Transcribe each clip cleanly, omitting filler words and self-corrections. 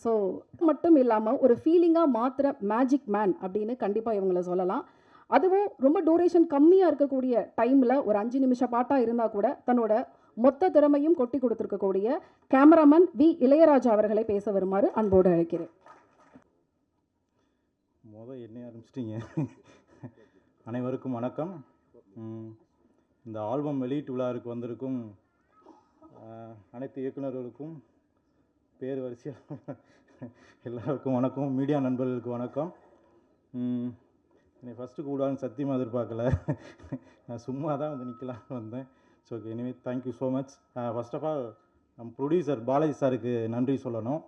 So மட்டும் இல்லாமல் ஒரு ஃபீலிங்காக மாத்திர மேஜிக் மேன் அப்படின்னு கண்டிப்பாக இவங்கள சொல்லலாம். அதுவும் ரொம்ப டூரேஷன் கம்மியாக இருக்கக்கூடிய டைமில் ஒரு 5 நிமிஷம் பாட்டாக இருந்தால் கூட தன்னோட மொத்த திறமையும் கொட்டி கொடுத்துருக்கக்கூடிய கேமராமேன் வி இளையராஜா அவர்களை பேச வருமாறு அன்போடு அழைக்கிறேன். என்னை ஆரம்பிச்சிட்டிங்க. அனைவருக்கும் வணக்கம். இந்த ஆல்பம் வெளியீட்டு விழாவுக்கு வந்திருக்கும் அனைத்து இயக்குநர்களுக்கும் பேர் வரிசையாக எல்லாருக்கும் வணக்கம். மீடியா நண்பர்களுக்கு வணக்கம். என்னை ஃபஸ்ட்டு கூடாதுன்னு சத்தியமாக எதிர்பார்க்கல. நான் சும்மா தான் வந்து நிற்கலான்னு வந்தேன். So okay, anyway thank you so much. First of all நம்ம ப்ரொடியூசர் பாலாஜி சாருக்கு நன்றி சொல்லணும்.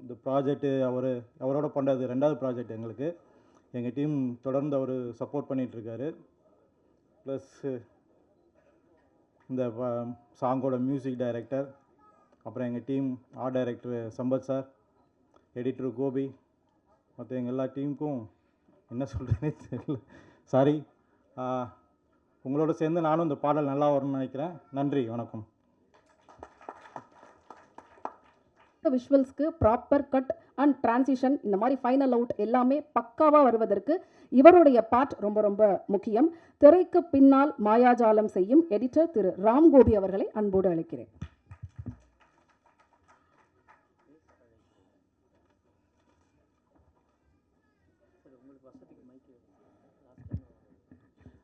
இந்த ப்ராஜெக்ட்டு அவரோட பண்ணுறது 2வது ப்ராஜெக்ட் எங்களுக்கு. எங்கள் டீம் தொடர்ந்து அவர் சப்போர்ட் பண்ணிகிட்ருக்காரு. ப்ளஸ் இந்த சாங்கோட மியூசிக் டைரக்டர், அப்புறம் எங்கள் team art director Sampath sir, editor Gopi, மற்ற எங்கள் எல்லா டீமுக்கும் என்ன சொல்கிறேனே தெரியல, சாரி. உங்களோட சேர்ந்து நானும் இந்த பாடல் நல்லா வரும்னு நினைக்கிறேன். நன்றி, வணக்கம். விஷுவல்ஸ்க்கு ப்ராப்பர் கட் அண்ட் டிரான்சிஷன், இந்த மாதிரி ஃபைனல் அவுட் எல்லாமே பக்காவாக வருவதற்கு இவருடைய பார்ட் ரொம்ப ரொம்ப முக்கியம். திரைக்கு பின்னால் மாயாஜாலம் செய்யும் எடிட்டர் திரு ராம்கோபி அவர்களை அன்போடு அழைக்கிறேன்.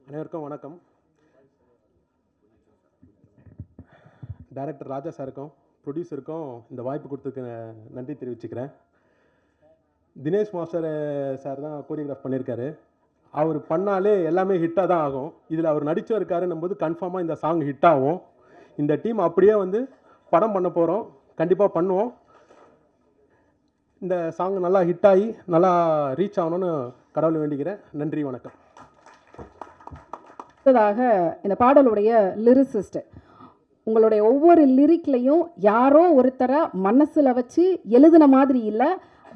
அனைவருக்கும் வணக்கம். டைரக்டர் ராஜா சாருக்கும் ப்ரொடியூசருக்கும் இந்த வாய்ப்பு கொடுத்ததுக்கு நன்றி தெரிவிச்சுக்கிறேன். தினேஷ் மாஸ்டர் சார் தான் கோரியோகிராஃப் பண்ணியிருக்காரு. அவர் பண்ணாலே எல்லாமே ஹிட்டாக தான் ஆகும். இதில் அவர் நடிச்சு இருக்காருன்னும் போது கன்ஃபார்மாக இந்த சாங் ஹிட் ஆகும். இந்த டீம் அப்படியே வந்து படம் பண்ண போகிறோம், கண்டிப்பாக பண்ணுவோம். இந்த சாங் நல்லா ஹிட் ஆகி நல்லா ரீச் ஆகணும்னு கடவுளை வேண்டிக்கிறேன். நன்றி, வணக்கம். அடுத்ததாக இந்த பாடலுடைய லிரிசிஸ்ட், உங்களுடைய ஒவ்வொரு லிரிக்லையும் யாரோ ஒருத்தரை மனசில் வச்சு எழுதின மாதிரி இல்லை,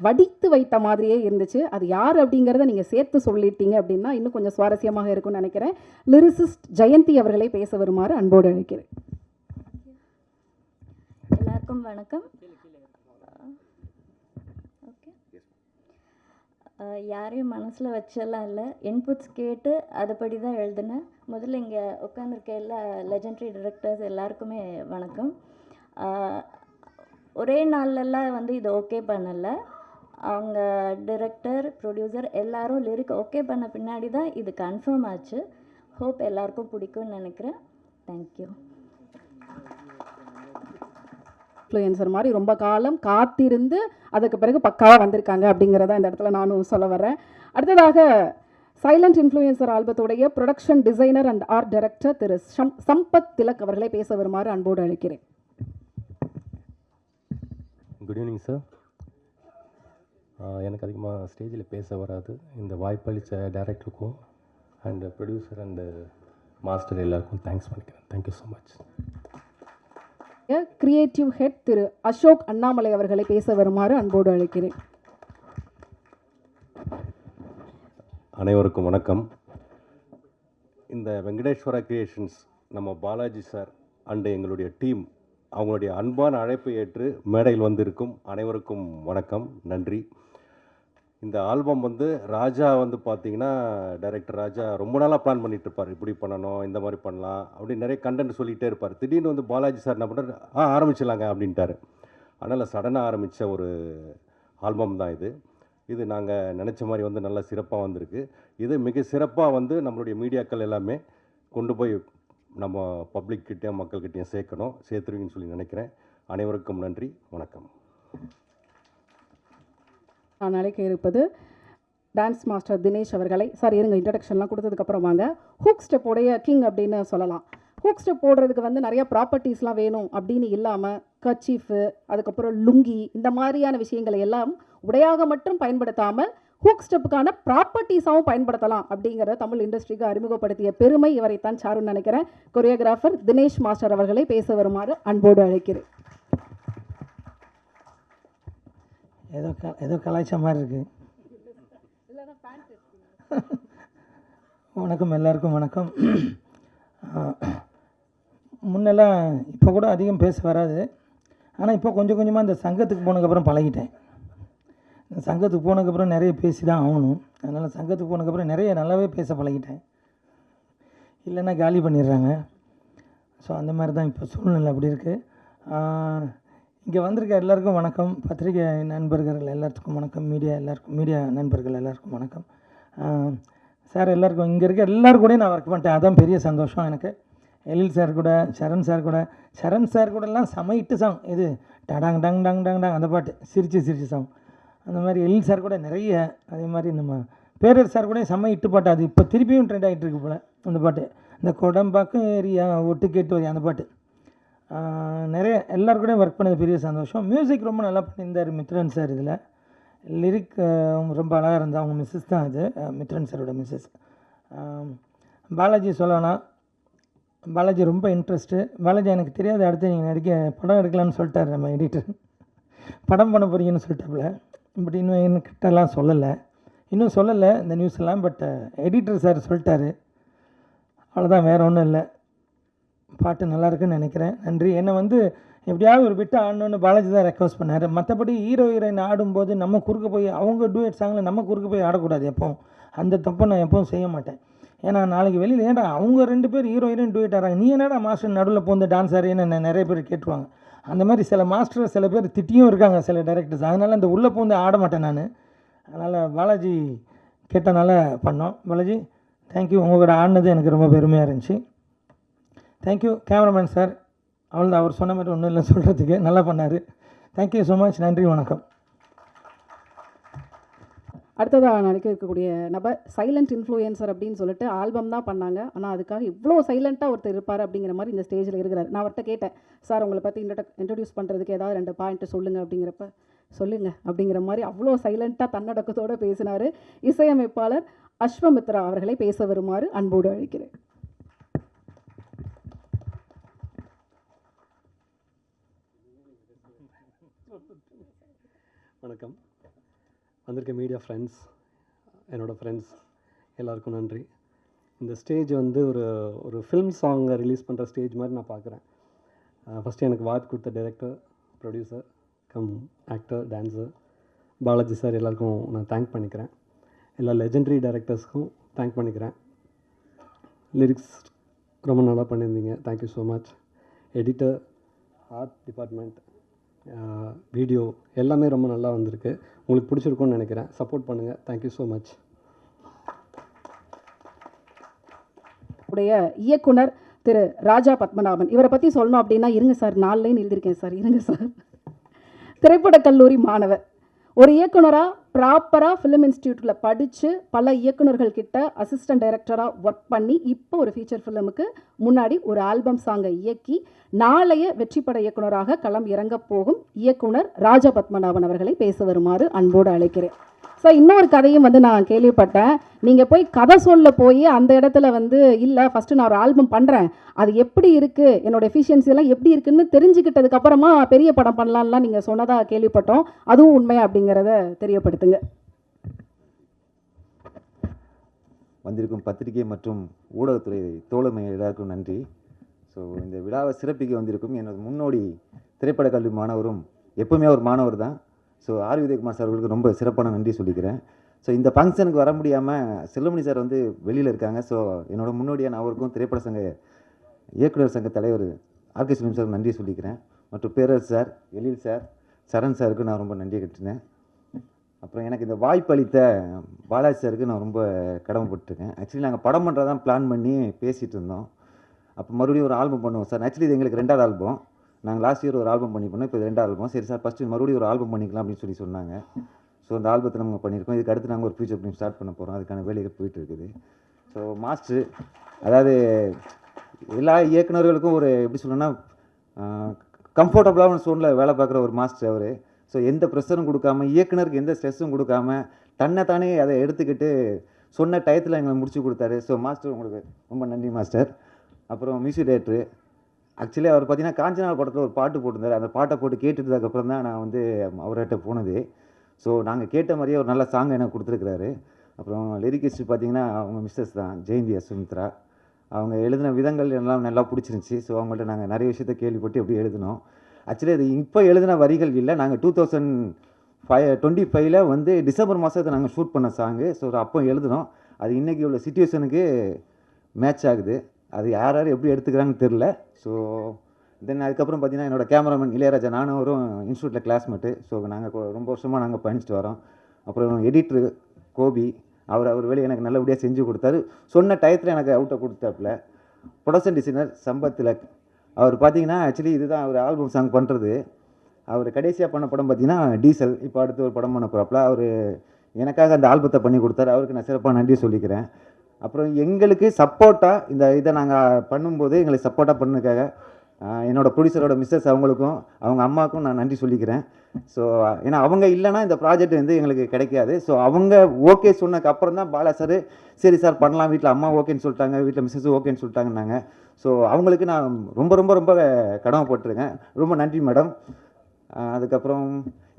வடித்து வைத்த மாதிரியே இருந்துச்சு. அது யார் அப்படிங்கிறத நீங்கள் சேர்த்து சொல்லிட்டீங்க அப்படின்னா இன்னும் கொஞ்சம் சுவாரஸ்யமாக இருக்கும்னு நினைக்கிறேன். லிரிசிஸ்ட் ஜெயந்தி அவர்களை பேச வருமாறு அன்போடு அழைக்கிறேன். எல்லாருக்கும் வணக்கம். ஓகே, யாரையும் மனசில் வச்செல்லாம் இல்லை, இன்புட்ஸ் கேட்டு அதுபடி தான் எழுதினேன். முதல்ல இங்கே உட்காந்துருக்க எல்லா லெஜெண்டரி டிரெக்டர்ஸ் எல்லாருக்குமே வணக்கம். ஒரே நாள்லலாம் வந்து இது ஓகே பண்ணலை. அவங்க டிரெக்டர், ப்ரொடியூசர் எல்லாரும் லிரிக் ஓகே பண்ண பின்னாடி தான் இது கன்ஃபார்ம் ஆச்சு. ஹோப் எல்லாருக்கும் பிடிக்கும்னு நினைக்கிறேன். தேங்க்யூ. இன்ஃப்ளூயன்சர் மாதிரி ரொம்ப காலம் காத்திருந்து அதுக்கு பிறகு பக்காவாக வந்திருக்காங்க அப்படிங்கிறத இந்த இடத்துல நானும் சொல்ல வரேன். அடுத்ததாக சைலண்ட் இன்ஃப்ளூயன்சர் ஆல்பத்துடைய production designer and art director திரு சம்பத் திலக் அவர்களை பேச வருமாறு அன்போடு அழைக்கிறேன். Good evening sir. எனக்கு அதிகமாக ஸ்டேஜில் பேச வராது. இந்த வாய்ப்பளித்த டைரக்டருக்கும் அண்ட் ப்ரொடியூசர் அண்டு மாஸ்டர் எல்லாருக்கும் தேங்க்ஸ் பண்ணிக்கிறேன். Thank you so much. Creative head திரு அசோக் அண்ணாமலை அவர்களை பேச வருமாறு அன்போடு அழைக்கிறேன். அனைவருக்கும் வணக்கம். இந்த வெங்கடேஸ்வரா கிரியேஷன்ஸ் நம்ம பாலாஜி சார் அண்டு எங்களுடைய டீம் அவங்களுடைய அன்பான அழைப்பை ஏற்று மேடையில் வந்திருக்கும் அனைவருக்கும் வணக்கம், நன்றி. இந்த ஆல்பம் ராஜா பார்த்திங்கன்னா டைரக்டர் ராஜா ரொம்ப நாளாக பிளான் பண்ணிகிட்டு இருப்பார். இப்படி பண்ணணும், இந்த மாதிரி பண்ணலாம் அப்படி நிறைய கண்டென்ட் சொல்லிகிட்டே இருப்பார். திடீர்னு பாலாஜி சார் என்ன பண்ணுறாரு, ஆரம்பிச்சிடலாங்க அப்படின்ட்டார். அதனால் சடனாக ஆரம்பித்த ஒரு ஆல்பம் தான் இது. இது நாங்கள் நினச்ச மாதிரி நல்லா சிறப்பாக வந்திருக்கு. இது மிக சிறப்பாக நம்மளுடைய மீடியாக்கள் எல்லாமே கொண்டு போய் நம்ம பப்ளிக்கிட்டேயும் மக்கள்கிட்டையும் சேர்த்துருவீங்கன்னு சொல்லி நினைக்கிறேன். அனைவருக்கும் நன்றி, வணக்கம். நான் அழைக்க இருப்பது டான்ஸ் மாஸ்டர் தினேஷ் அவர்களை. சார் இருங்க, இன்ட்ரடக்ஷன்லாம் கொடுத்ததுக்கப்புறம் வாங்க. ஹூக் ஸ்டெப்போடைய கிங் அப்படின்னு சொல்லலாம். ஹூக் ஸ்டெப் போடுறதுக்கு நிறையா ப்ராப்பர்ட்டிஸ்லாம் வேணும் அப்படின்னு இல்லாமல் கர்ச்சீஃபு, அதுக்கப்புறம் லுங்கி, இந்த மாதிரியான விஷயங்களை எல்லாம் உடையாக மட்டும் பயன்படுத்தாமல் ஹூக் ஸ்டெப்புக்கான ப்ராப்பர்ட்டிஸாகவும் பயன்படுத்தலாம் அப்படிங்கிறத தமிழ் இண்டஸ்ட்ரிக்கு அறிமுகப்படுத்திய பெருமை இவரைத்தான் சாருன்னு நினைக்கிறேன். கொரியோகிராஃபர் தினேஷ் மாஸ்டர் அவர்களை பேச வருமாறு அன்போடு அழைக்கிறேன். ஏதோ கலாய்ச்ச மாதிரி இருக்கு. வணக்கம், எல்லாருக்கும் வணக்கம். முன்னெல்லாம் இப்போ கூட அதிகம் பேச வராது. ஆனால் இப்போ கொஞ்சம் கொஞ்சமாக இந்த சங்கத்துக்கு போனதுக்கப்புறம் பழகிட்டேன். இந்த சங்கத்துக்கு போனதுக்கப்புறம் நிறைய பேசி தான் ஆகணும். அதனால் சங்கத்துக்கு போனதுக்கப்புறம் நிறைய நல்லாவே பேச பழகிட்டேன். இல்லைன்னா காலி பண்ணிடுறாங்க. ஸோ அந்த மாதிரி தான் இப்போ சூழ்நிலை அப்படி இருக்குது. இங்கே வந்திருக்க எல்லாருக்கும் வணக்கம். பத்திரிகை நண்பர்கள் எல்லாத்துக்கும் வணக்கம். மீடியா நண்பர்கள் எல்லாருக்கும் வணக்கம். சார் எல்லாருக்கும் இங்கே இருக்க எல்லாரும் கூடயும் நான் ஒர்க் பண்ணிட்டேன். அதான் பெரிய சந்தோஷம் எனக்கு. எழில் சார் கூட, சரண் சார் கூடலாம் செம சாங் இது டடாங் டங் டங் டங் டங் அந்த பாட்டு சிரிச்சு சாங். அந்த மாதிரி எழில் சார் கூட நிறைய, அதே மாதிரி நம்ம பேரர் சார் கூட செம்ம இட்டு பாட்டு. அது இப்போ திருப்பியும் ட்ரெண்ட் ஆகிட்டு இருக்கு போல் அந்த பாட்டு. இந்த கொடம்பாக்கம் ஏரியா ஒட்டு கேட்டு வரி அந்த பாட்டு. நிறைய எல்லாரும் கூட ஒர்க் பண்ணது பெரிய சந்தோஷம். மியூசிக் ரொம்ப நல்லா பண்ணியிருந்தார் மித்ரன் சார். இதில் லிரிக் ரொம்ப அழகாக இருந்தால் அவங்க மிஸ்ஸஸ் தான் இது, மித்ரன் சாரோட மிஸ்ஸஸ். பாலாஜி சொல்லலாம், பாலாஜி ரொம்ப இன்ட்ரெஸ்ட்டு. பாலாஜி எனக்கு தெரியாது அடுத்து நீங்கள் நடிக்க படம் எடுக்கலான்னு சொல்லிட்டார் நம்ம எடிட்டர். படம் பண்ண போகிறீங்கன்னு சொல்லிட்டாப்புல. பட் இன்னும் என்கிட்டலாம் இன்னும் சொல்லலை இந்த நியூஸ் எல்லாம். பட் எடிட்டர் சார் சொல்லிட்டாரு, அவ்வளோதான், வேறு ஒன்றும் இல்லை. பாட்டு நல்லா இருக்குன்னு நினைக்கிறேன். நன்றி. என்னை எப்படியாவது ஒரு பிட்டு ஆடணுன்னு பாலாஜி தான் ரெக்வஸ்ட் பண்ணார். மற்றபடி ஹீரோயின் ஆடும்போது நம்ம குறுக்க போய் அவங்க டூயட் சாங்கில் நம்ம குறுக்க போய் ஆடக்கூடாது எப்போவும். அந்த தப்பை நான் எப்பவும் செய்ய மாட்டேன். ஏன்னா நாளைக்கு வெளியில் ஏன்டா அவங்க 2 பேர் ஹீரோயின் டூயட் ஆடுறாங்க, நீ என்னடா மாஸ்டர் நடுவில் போந்து டான்ஸ் ஆடுறேன்னு நிறைய பேர் கேட்டுருவாங்க. அந்த மாதிரி சில மாஸ்டர் சில பேர் திட்டியும் இருக்காங்க சில டைரக்டர்ஸ். அதனால் அந்த உள்ளே பூந்து ஆட மாட்டேன் நான். அதனால் பாலாஜி கேட்டனால பண்ணோம். பாலாஜி தேங்க்யூ. உங்கள் கூட ஆடினது எனக்கு ரொம்ப பெருமையாக இருந்துச்சு. Thank you cameraman sir. அவ்வளோதான், அவர் சொன்ன மாதிரி ஒன்றும் இல்லை சொல்கிறதுக்கு. நல்லா பண்ணார். Thank you so much. நன்றி, வணக்கம். அடுத்ததாக நடிக்க இருக்கக்கூடிய நபர் சைலண்ட் இன்ஃப்ளூயன்சர் அப்படின்னு சொல்லிட்டு ஆல்பம் தான் பண்ணாங்க. ஆனால் அதுக்காக இவ்வளோ சைலண்ட்டாக ஒருத்தர் இருப்பார் அப்படிங்கிற மாதிரி இந்த ஸ்டேஜில் இருக்கிறார். நான் அவர்கிட்ட கேட்டேன், சார் உங்களை பற்றி இன்ட்ரடியூஸ் பண்ணுறதுக்கு ஏதாவது 2 பாயிண்ட்டு சொல்லுங்கள் அப்படிங்கிறப்ப, சொல்லுங்கள் அப்படிங்கிற மாதிரி அவ்வளோ சைலண்ட்டாக தன்னடக்கத்தோடு பேசினார். இசையமைப்பாளர் அஸ்வமித்ரா அவர்களை பேச வருமாறு அன்போடு அழைக்கிறேன். வணக்கம். வந்திருக்க மீடியா ஃப்ரெண்ட்ஸ், என்னோடய ஃப்ரெண்ட்ஸ் எல்லாருக்கும் நன்றி. இந்த ஸ்டேஜ் ஒரு ஃபிலிம் சாங்கை ரிலீஸ் பண்ணுற ஸ்டேஜ் மாதிரி நான் பார்க்குறேன். ஃபஸ்ட்டு எனக்கு வாய்ப்பு கொடுத்த director, producer cum actor, dancer Balaji sir எல்லாருக்கும் நான் தேங்க் பண்ணிக்கிறேன். எல்லா லெஜெண்டரி டைரக்டர்ஸ்க்கும் தேங்க் பண்ணிக்கிறேன். லிரிக்ஸ் ரொம்ப நல்லா பண்ணியிருந்தீங்க, thank you so much. Editor, art department, video எல்லாமே ரொம்ப நல்லா வந்திருக்கு. உங்களுக்கு பிடிச்சிருக்கும்னு நினைக்கிறேன். சப்போர்ட் பண்ணுங்கள். Thank you so much. உடைய இயக்குனர் திரு ராஜா பத்மநாபன், இவரை பற்றி சொல்லணும் அப்படின்னா இருங்க சார், 4 லைன் எழுதியிருக்கேன் சார், இருங்க சார். திரைப்படக் கல்லூரி மாணவர், ஒரு இயக்குனராக ப்ராப்பராக ஃபிலிம் இன்ஸ்டியூட்டில் படித்து பல இயக்குனர்கள் கிட்ட அசிஸ்டன்ட் டைரக்டராக ஒர்க் பண்ணி இப்போ ஒரு ஃபீச்சர் ஃபிலிமுக்கு முன்னாடி ஒரு ஆல்பம் சாங்கை இயக்கி நாளைய வெற்றிப்பட இயக்குனராக களம் இறங்க போகும் இயக்குனர் ராஜா பத்மநாபன் அவர்களை பேச வருமாறு அன்போடு அழைக்கிறேன். ஸோ இன்னொரு கதையும் நான் கேள்விப்பட்டேன். நீங்கள் போய் கதை சொல்ல போய் அந்த இடத்துல இல்லை ஃபஸ்ட்டு நான் ஒரு ஆல்பம் பண்ணுறேன், அது எப்படி இருக்குது, என்னோட எஃபிஷியன்சி எல்லாம் எப்படி இருக்குன்னு தெரிஞ்சுக்கிட்டதுக்கு அப்புறமா பெரிய படம் பண்ணலான்லாம் நீங்கள் சொன்னதாக கேள்விப்பட்டோம். அதுவும் உண்மை அப்படிங்கிறத தெரியப்படுத்துங்க. வந்திருக்கும் பத்திரிகை மற்றும் ஊடகத்துறை தோழமை எல்லாருக்கும் நன்றி. ஸோ இந்த விழாவை சிறப்பிக்க வந்திருக்கும் எனது முன்னோடி திரைப்பட கல்வி மாணவரும், எப்பவுமே ஒரு மாணவர் தான். ஸோ ஆர் உதயகுமார் சார் அவர்களுக்கு ரொம்ப சிறப்பான நன்றி சொல்லிக்கிறேன். ஸோ இந்த ஃபங்க்ஷனுக்கு வர முடியாமல் செல்வமணி சார் வெளியில் இருக்காங்க. ஸோ என்னோட முன்னோடியான அவருக்கும் திரைப்பட சங்க இயக்குனர் சங்க தலைவர் ஆர்கே சுனிம் சார் நன்றி சொல்லிக்கிறேன். மற்றும் பேரரசு சார், எழில் சார், சரண் சாருக்கு நான் ரொம்ப நன்றி கட்டினேன். அப்புறம் எனக்கு இந்த வாய்ப்பு அளித்த பாலாஜி சாருக்கு நான் ரொம்ப கடமைப்பட்டிருக்கேன். ஆக்சுவலி நாங்கள் படம் பண்ணுறதான் பிளான் பண்ணி பேசிகிட்டு இருந்தோம். அப்போ மறுபடியும் ஒரு ஆல்பம் பண்ணுவோம் சார். ஆக்சுவலி இது எங்களுக்கு 2வது ஆல்பம். நாங்கள் லாஸ்ட் இயர் ஒரு ஆல்பம் பண்ணி பண்ணோம், இப்போ 2வது ஆல்பம். சரி சார், ஃபஸ்ட்டு மறுபடியும் ஒரு ஆல்பம் பண்ணிக்கலாம் அப்படின்னு சொன்னாங்க. ஸோ அந்த ஆல்பத்தை நம்ம பண்ணியிருக்கோம். இதுக்கு அடுத்து நாங்கள் ஒரு ஃபியூச்சர் ஃபிலிம் ஸ்டார்ட் பண்ண போகிறோம். அதுக்கான வேலைகள் போயிட்டு இருக்குது. ஸோ மாஸ்டர், அதாவது எல்லா இயக்குநர்களுக்கும் ஒரு எப்படி சொல்லணும்னா கம்ஃபர்டபுளான சோனில் வேலை பார்க்குற ஒரு மாஸ்டர் அவர். ஸோ எந்த ப்ரெஷரும் கொடுக்காம, இயக்குனருக்கு எந்த ஸ்ட்ரெஸ்ஸும் கொடுக்காம, தன்னைத்தானே அதை எடுத்துக்கிட்டு சொன்ன டயத்தில் எங்களை முடிச்சு கொடுத்தாரு. ஸோ மாஸ்டர் உங்களுக்கு ரொம்ப நன்றி மாஸ்டர். அப்புறம் மியூசிக் டைரக்டர், ஆக்சுவலி அவர் பார்த்தீங்கன்னா காஞ்சனா படத்தில் ஒரு பாட்டு போட்டிருந்தார். அந்த பாட்டை போட்டு கேட்டுட்டதுக்கப்புறம் தான் நான் அவர்கிட்ட போனது. ஸோ நாங்கள் கேட்ட மாதிரியே ஒரு நல்ல சாங் எனக்கு கொடுத்துருக்குறாரு. அப்புறம் லிரிக்கிஸ்ட் பார்த்தீங்கன்னா அவங்க மிஸ்ஸஸ் தான், ஜெயந்தி அஸ்வமித்ரா. அவங்க எழுதின விதங்கள் எல்லாம் நல்லா பிடிச்சிருந்துச்சி. ஸோ அவங்கள்ட்ட நாங்கள் நிறைய விஷயத்த கேள்விப்பட்டு எப்படி எழுதினோம். ஆக்சுவலி அது இப்போ எழுதின வரிகள் இல்லை. நாங்கள் 2025 வந்து டிசம்பர் மாதத்தை நாங்கள் ஷூட் பண்ண சாங்கு. ஸோ அப்போ எழுதினோம். அது இன்றைக்கி உள்ள சிச்சுவேஷனுக்கு மேட்ச் ஆகுது. அது யார் யார் எப்படி எடுத்துக்கிறாங்கன்னு தெரில. ஸோ தென் அதுக்கப்புறம் பார்த்தீங்கன்னா என்னோடய கேமராமேன் இளையராஜா, நானும் அவரும் இன்ஸ்டியூட்டில் கிளாஸ்மேட்டு. ஸோ நாங்கள் ரொம்ப வருஷமாக நாங்கள் பயணிச்சுட்டு வரோம். அப்புறம் எடிட்ரு கோபி, அவர் வேலையை எனக்கு நல்லபடியாக செஞ்சு கொடுத்தாரு. சொன்ன டயத்தில் எனக்கு அவுட்டை கொடுத்தாப்புல. ப்ரொடக்ஷன் டிசைனர் சம்பத் திலக், அவர் பார்த்தீங்கன்னா ஆக்சுவலி இதுதான் அவர் ஆல்பம் சாங் பண்ணுறது. அவர் கடைசியாக பண்ண படம் பார்த்தீங்கன்னா டீசல். இப்போ அடுத்து ஒரு படம் பண்ண போகிறாப்புல. அவர் எனக்காக அந்த ஆல்பத்தை பண்ணி கொடுத்தாரு. அவருக்கு நான் சிறப்பாக நன்றி சொல்லிக்கிறேன். அப்புறம் எங்களுக்கு சப்போர்ட்டாக இதை நாங்கள் பண்ணும்போது எங்களுக்கு சப்போர்ட்டாக பண்ணதுக்காக என்னோடய ப்ரொடியூசரோட மிஸ்ஸஸ் அவங்களுக்கும் அவங்க அம்மாவுக்கும் நான் நன்றி சொல்லிக்கிறேன். ஸோ ஏன்னா அவங்க இல்லைன்னா இந்த ப்ராஜெக்ட் வந்து எங்களுக்கு கிடைக்காது. ஸோ அவங்க ஓகே சொன்னதுக்கு அப்புறம் தான் பாலா சார் சரி சார் பண்ணலாம், வீட்டில் அம்மா ஓகேன்னு சொல்லிட்டாங்க, வீட்டில் மிஸ்ஸஸ் ஓகேன்னு சொல்லிட்டாங்கன்னாங்க. ஸோ அவங்களுக்கு நான் ரொம்ப ரொம்ப ரொம்ப கடமைப்பட்டிருக்கேன். ரொம்ப நன்றி மேடம். அதுக்கப்புறம்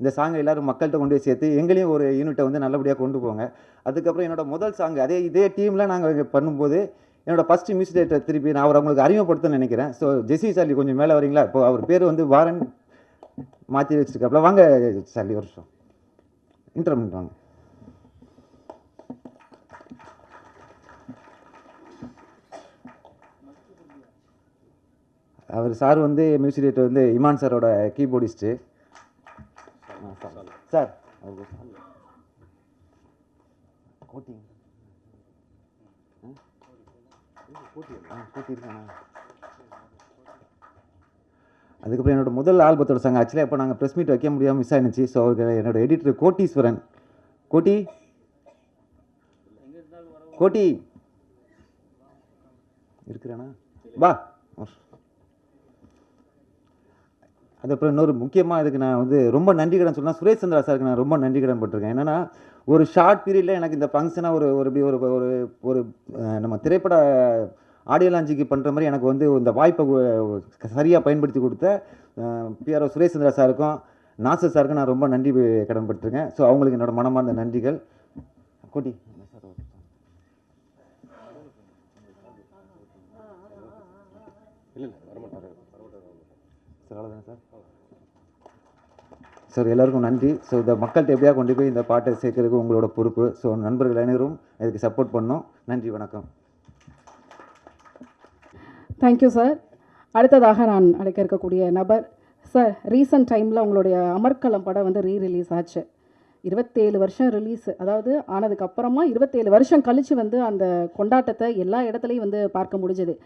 இந்த சாங்கை எல்லோரும் மக்கள்கிட்ட கொண்டு போய் சேர்த்து எங்களையும் ஒரு யூனிட்டை வந்து நல்லபடியாக கொண்டு போங்க. அதுக்கப்புறம் என்னோடய முதல் சாங் இதே டீமில் நாங்கள் பண்ணும்போது என்னோடய ஃபஸ்ட்டு மியூசிக் டைரக்டர் திருப்பி நான் அவர் அவங்களுக்கு அறிமுகப்படுத்த நினைக்கிறேன். ஸோ ஜெசி சார்லி கொஞ்சம் மேலே வரீங்களா? இப்போ அவர் பேர் வந்து வாரன் மாற்றி வச்சுருக்காப்புல. வாங்க சார்லி ஒரு வருஷம் இன்டர்வியூ வாங்க. அவர் சார் வந்து மியூசிக் டைரக்டர் வந்து இமான் சாரோட கீபோர்டிஸ்ட்டு சார். கோட்டிங் கூட்டியிருக்கானா? அதுக்கப்புறம் என்னோடய முதல் ஆல்பத்தோட சாங் ஆக்சுவலாக இப்போ நாங்கள் ப்ரெஸ் மீட் வைக்க முடியாமல் மிஸ் ஆகிடுச்சு. ஸோ அவருக்கு என்னோடய எடிட்டர் கோட்டீஸ்வரன், கோட்டி இருக்கிறானா வா. அதுக்கப்புறம் இன்னொரு முக்கியமாக இதுக்கு நான் வந்து ரொம்ப நன்றி கடன் சொன்னால் சுரேஷ் சந்திரா சாருக்கு நான் ரொம்ப நன்றி கடன் பட்டிருக்கேன். என்னென்னா ஒரு ஷார்ட் பீரியடில் எனக்கு இந்த ஃபங்க்ஷனாக ஒரு நம்ம திரைப்பட ஆடியோ லான்ச்சுக்கு பண்ணுற மாதிரி எனக்கு வந்து இந்த வாய்ப்பை சரியாக பயன்படுத்தி கொடுத்த பிஆர்ஓ சுரேஷ் சந்திரா சாருக்கும் நாசர் சாருக்கும் நான் ரொம்ப நன்றி கடன் பட்டிருக்கேன். ஸோ அவங்களுக்கு என்னோட மனமார்ந்த நன்றிகள். கோட்டி சார் அவ்வளோதானே சார் எல்லாருக்கும் நன்றி. ஸோ இந்த மக்கள்கிட்ட எப்படியா கொண்டு போய் இந்த பாட்டை சேர்க்கறதுக்கு உங்களோட பொறுப்பு. ஸோ நண்பர்கள் அனைவரும் இதுக்கு சப்போர்ட் பண்ணோம். நன்றி, வணக்கம். Thank you sir. அடுத்ததாக நான் அழைக்க இருக்கக்கூடிய நபர் சார், ரீசன்ட் டைமில் உங்களுடைய அமர்க்களம் படம் வந்து ரீரிலீஸ் ஆச்சு. 27 வருஷம் ரிலீஸ், அதாவது ஆனதுக்கப்புறமா 27 வருஷம் கழித்து வந்து அந்த கொண்டாட்டத்தை எல்லா இடத்துலையும் வந்து பார்க்க முடிஞ்சது.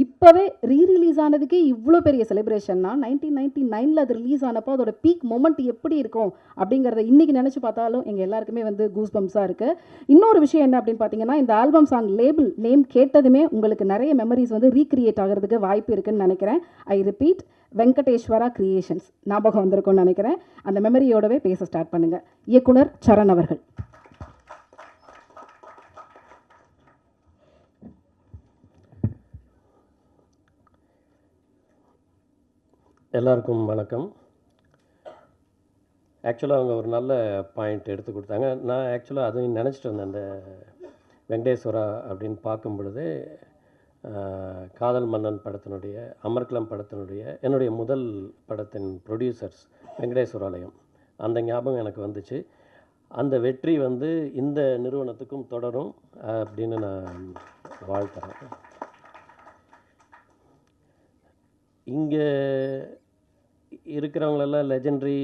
இப்போவே ரீரிலீஸ் ஆனதுக்கே இவ்வளோ பெரிய செலிப்ரேஷன்னா 1999 அது ரிலீஸ் ஆனப்போ அதோட பீக் மொமெண்ட் எப்படி இருக்கும் அப்படிங்கிறத இன்றைக்கி நினச்சி பார்த்தாலும் எங்கள் எல்லாருக்குமே வந்து கூஸ் பம்ப்ஸாக இருக்குது. இன்னொரு விஷயம் என்ன அப்படின்னு பார்த்தீங்கன்னா, இந்த ஆல்பம் சாங் லேபிள் நேம் கேட்டதுமே உங்களுக்கு நிறைய மெமரிஸ் வந்து ரீக்ரியேட் ஆகிறதுக்கு வாய்ப்பு இருக்குதுன்னு நினைக்கிறேன். ஐ ரிப்பீட், வெங்கடேஸ்வரா கிரியேஷன்ஸ் ஞாபகம் வந்திருக்கும்னு நினைக்கிறேன். அந்த மெமரியோடவே பேச ஸ்டார்ட் பண்ணுங்கள். இயக்குனர் சரண் அவர்கள். எல்லாருக்கும் வணக்கம். ஆக்சுவலாக அவங்க ஒரு நல்ல பாயிண்ட் எடுத்து கொடுத்தாங்க. நான் ஆக்சுவலாக அதுவும் நினச்சிட்டு இருந்தேன். அந்த வெங்கடேஸ்வரா அப்படின்னு பார்க்கும் பொழுது காதல் மன்னன் படத்தினுடைய, அமர்க்களம் படத்தினுடைய என்னுடைய முதல் படத்தின் ப்ரொடியூசர்ஸ் வெங்கடேஸ்வராலயம், அந்த ஞாபகம் எனக்கு வந்துச்சு. அந்த வெற்றி வந்து இந்த நிறுவனத்துக்கும் தொடரும் அப்படின்னு நான் வாழ்த்துறேன். இங்கே இருக்கிறவங்களெல்லாம் லெஜெண்ட்ரி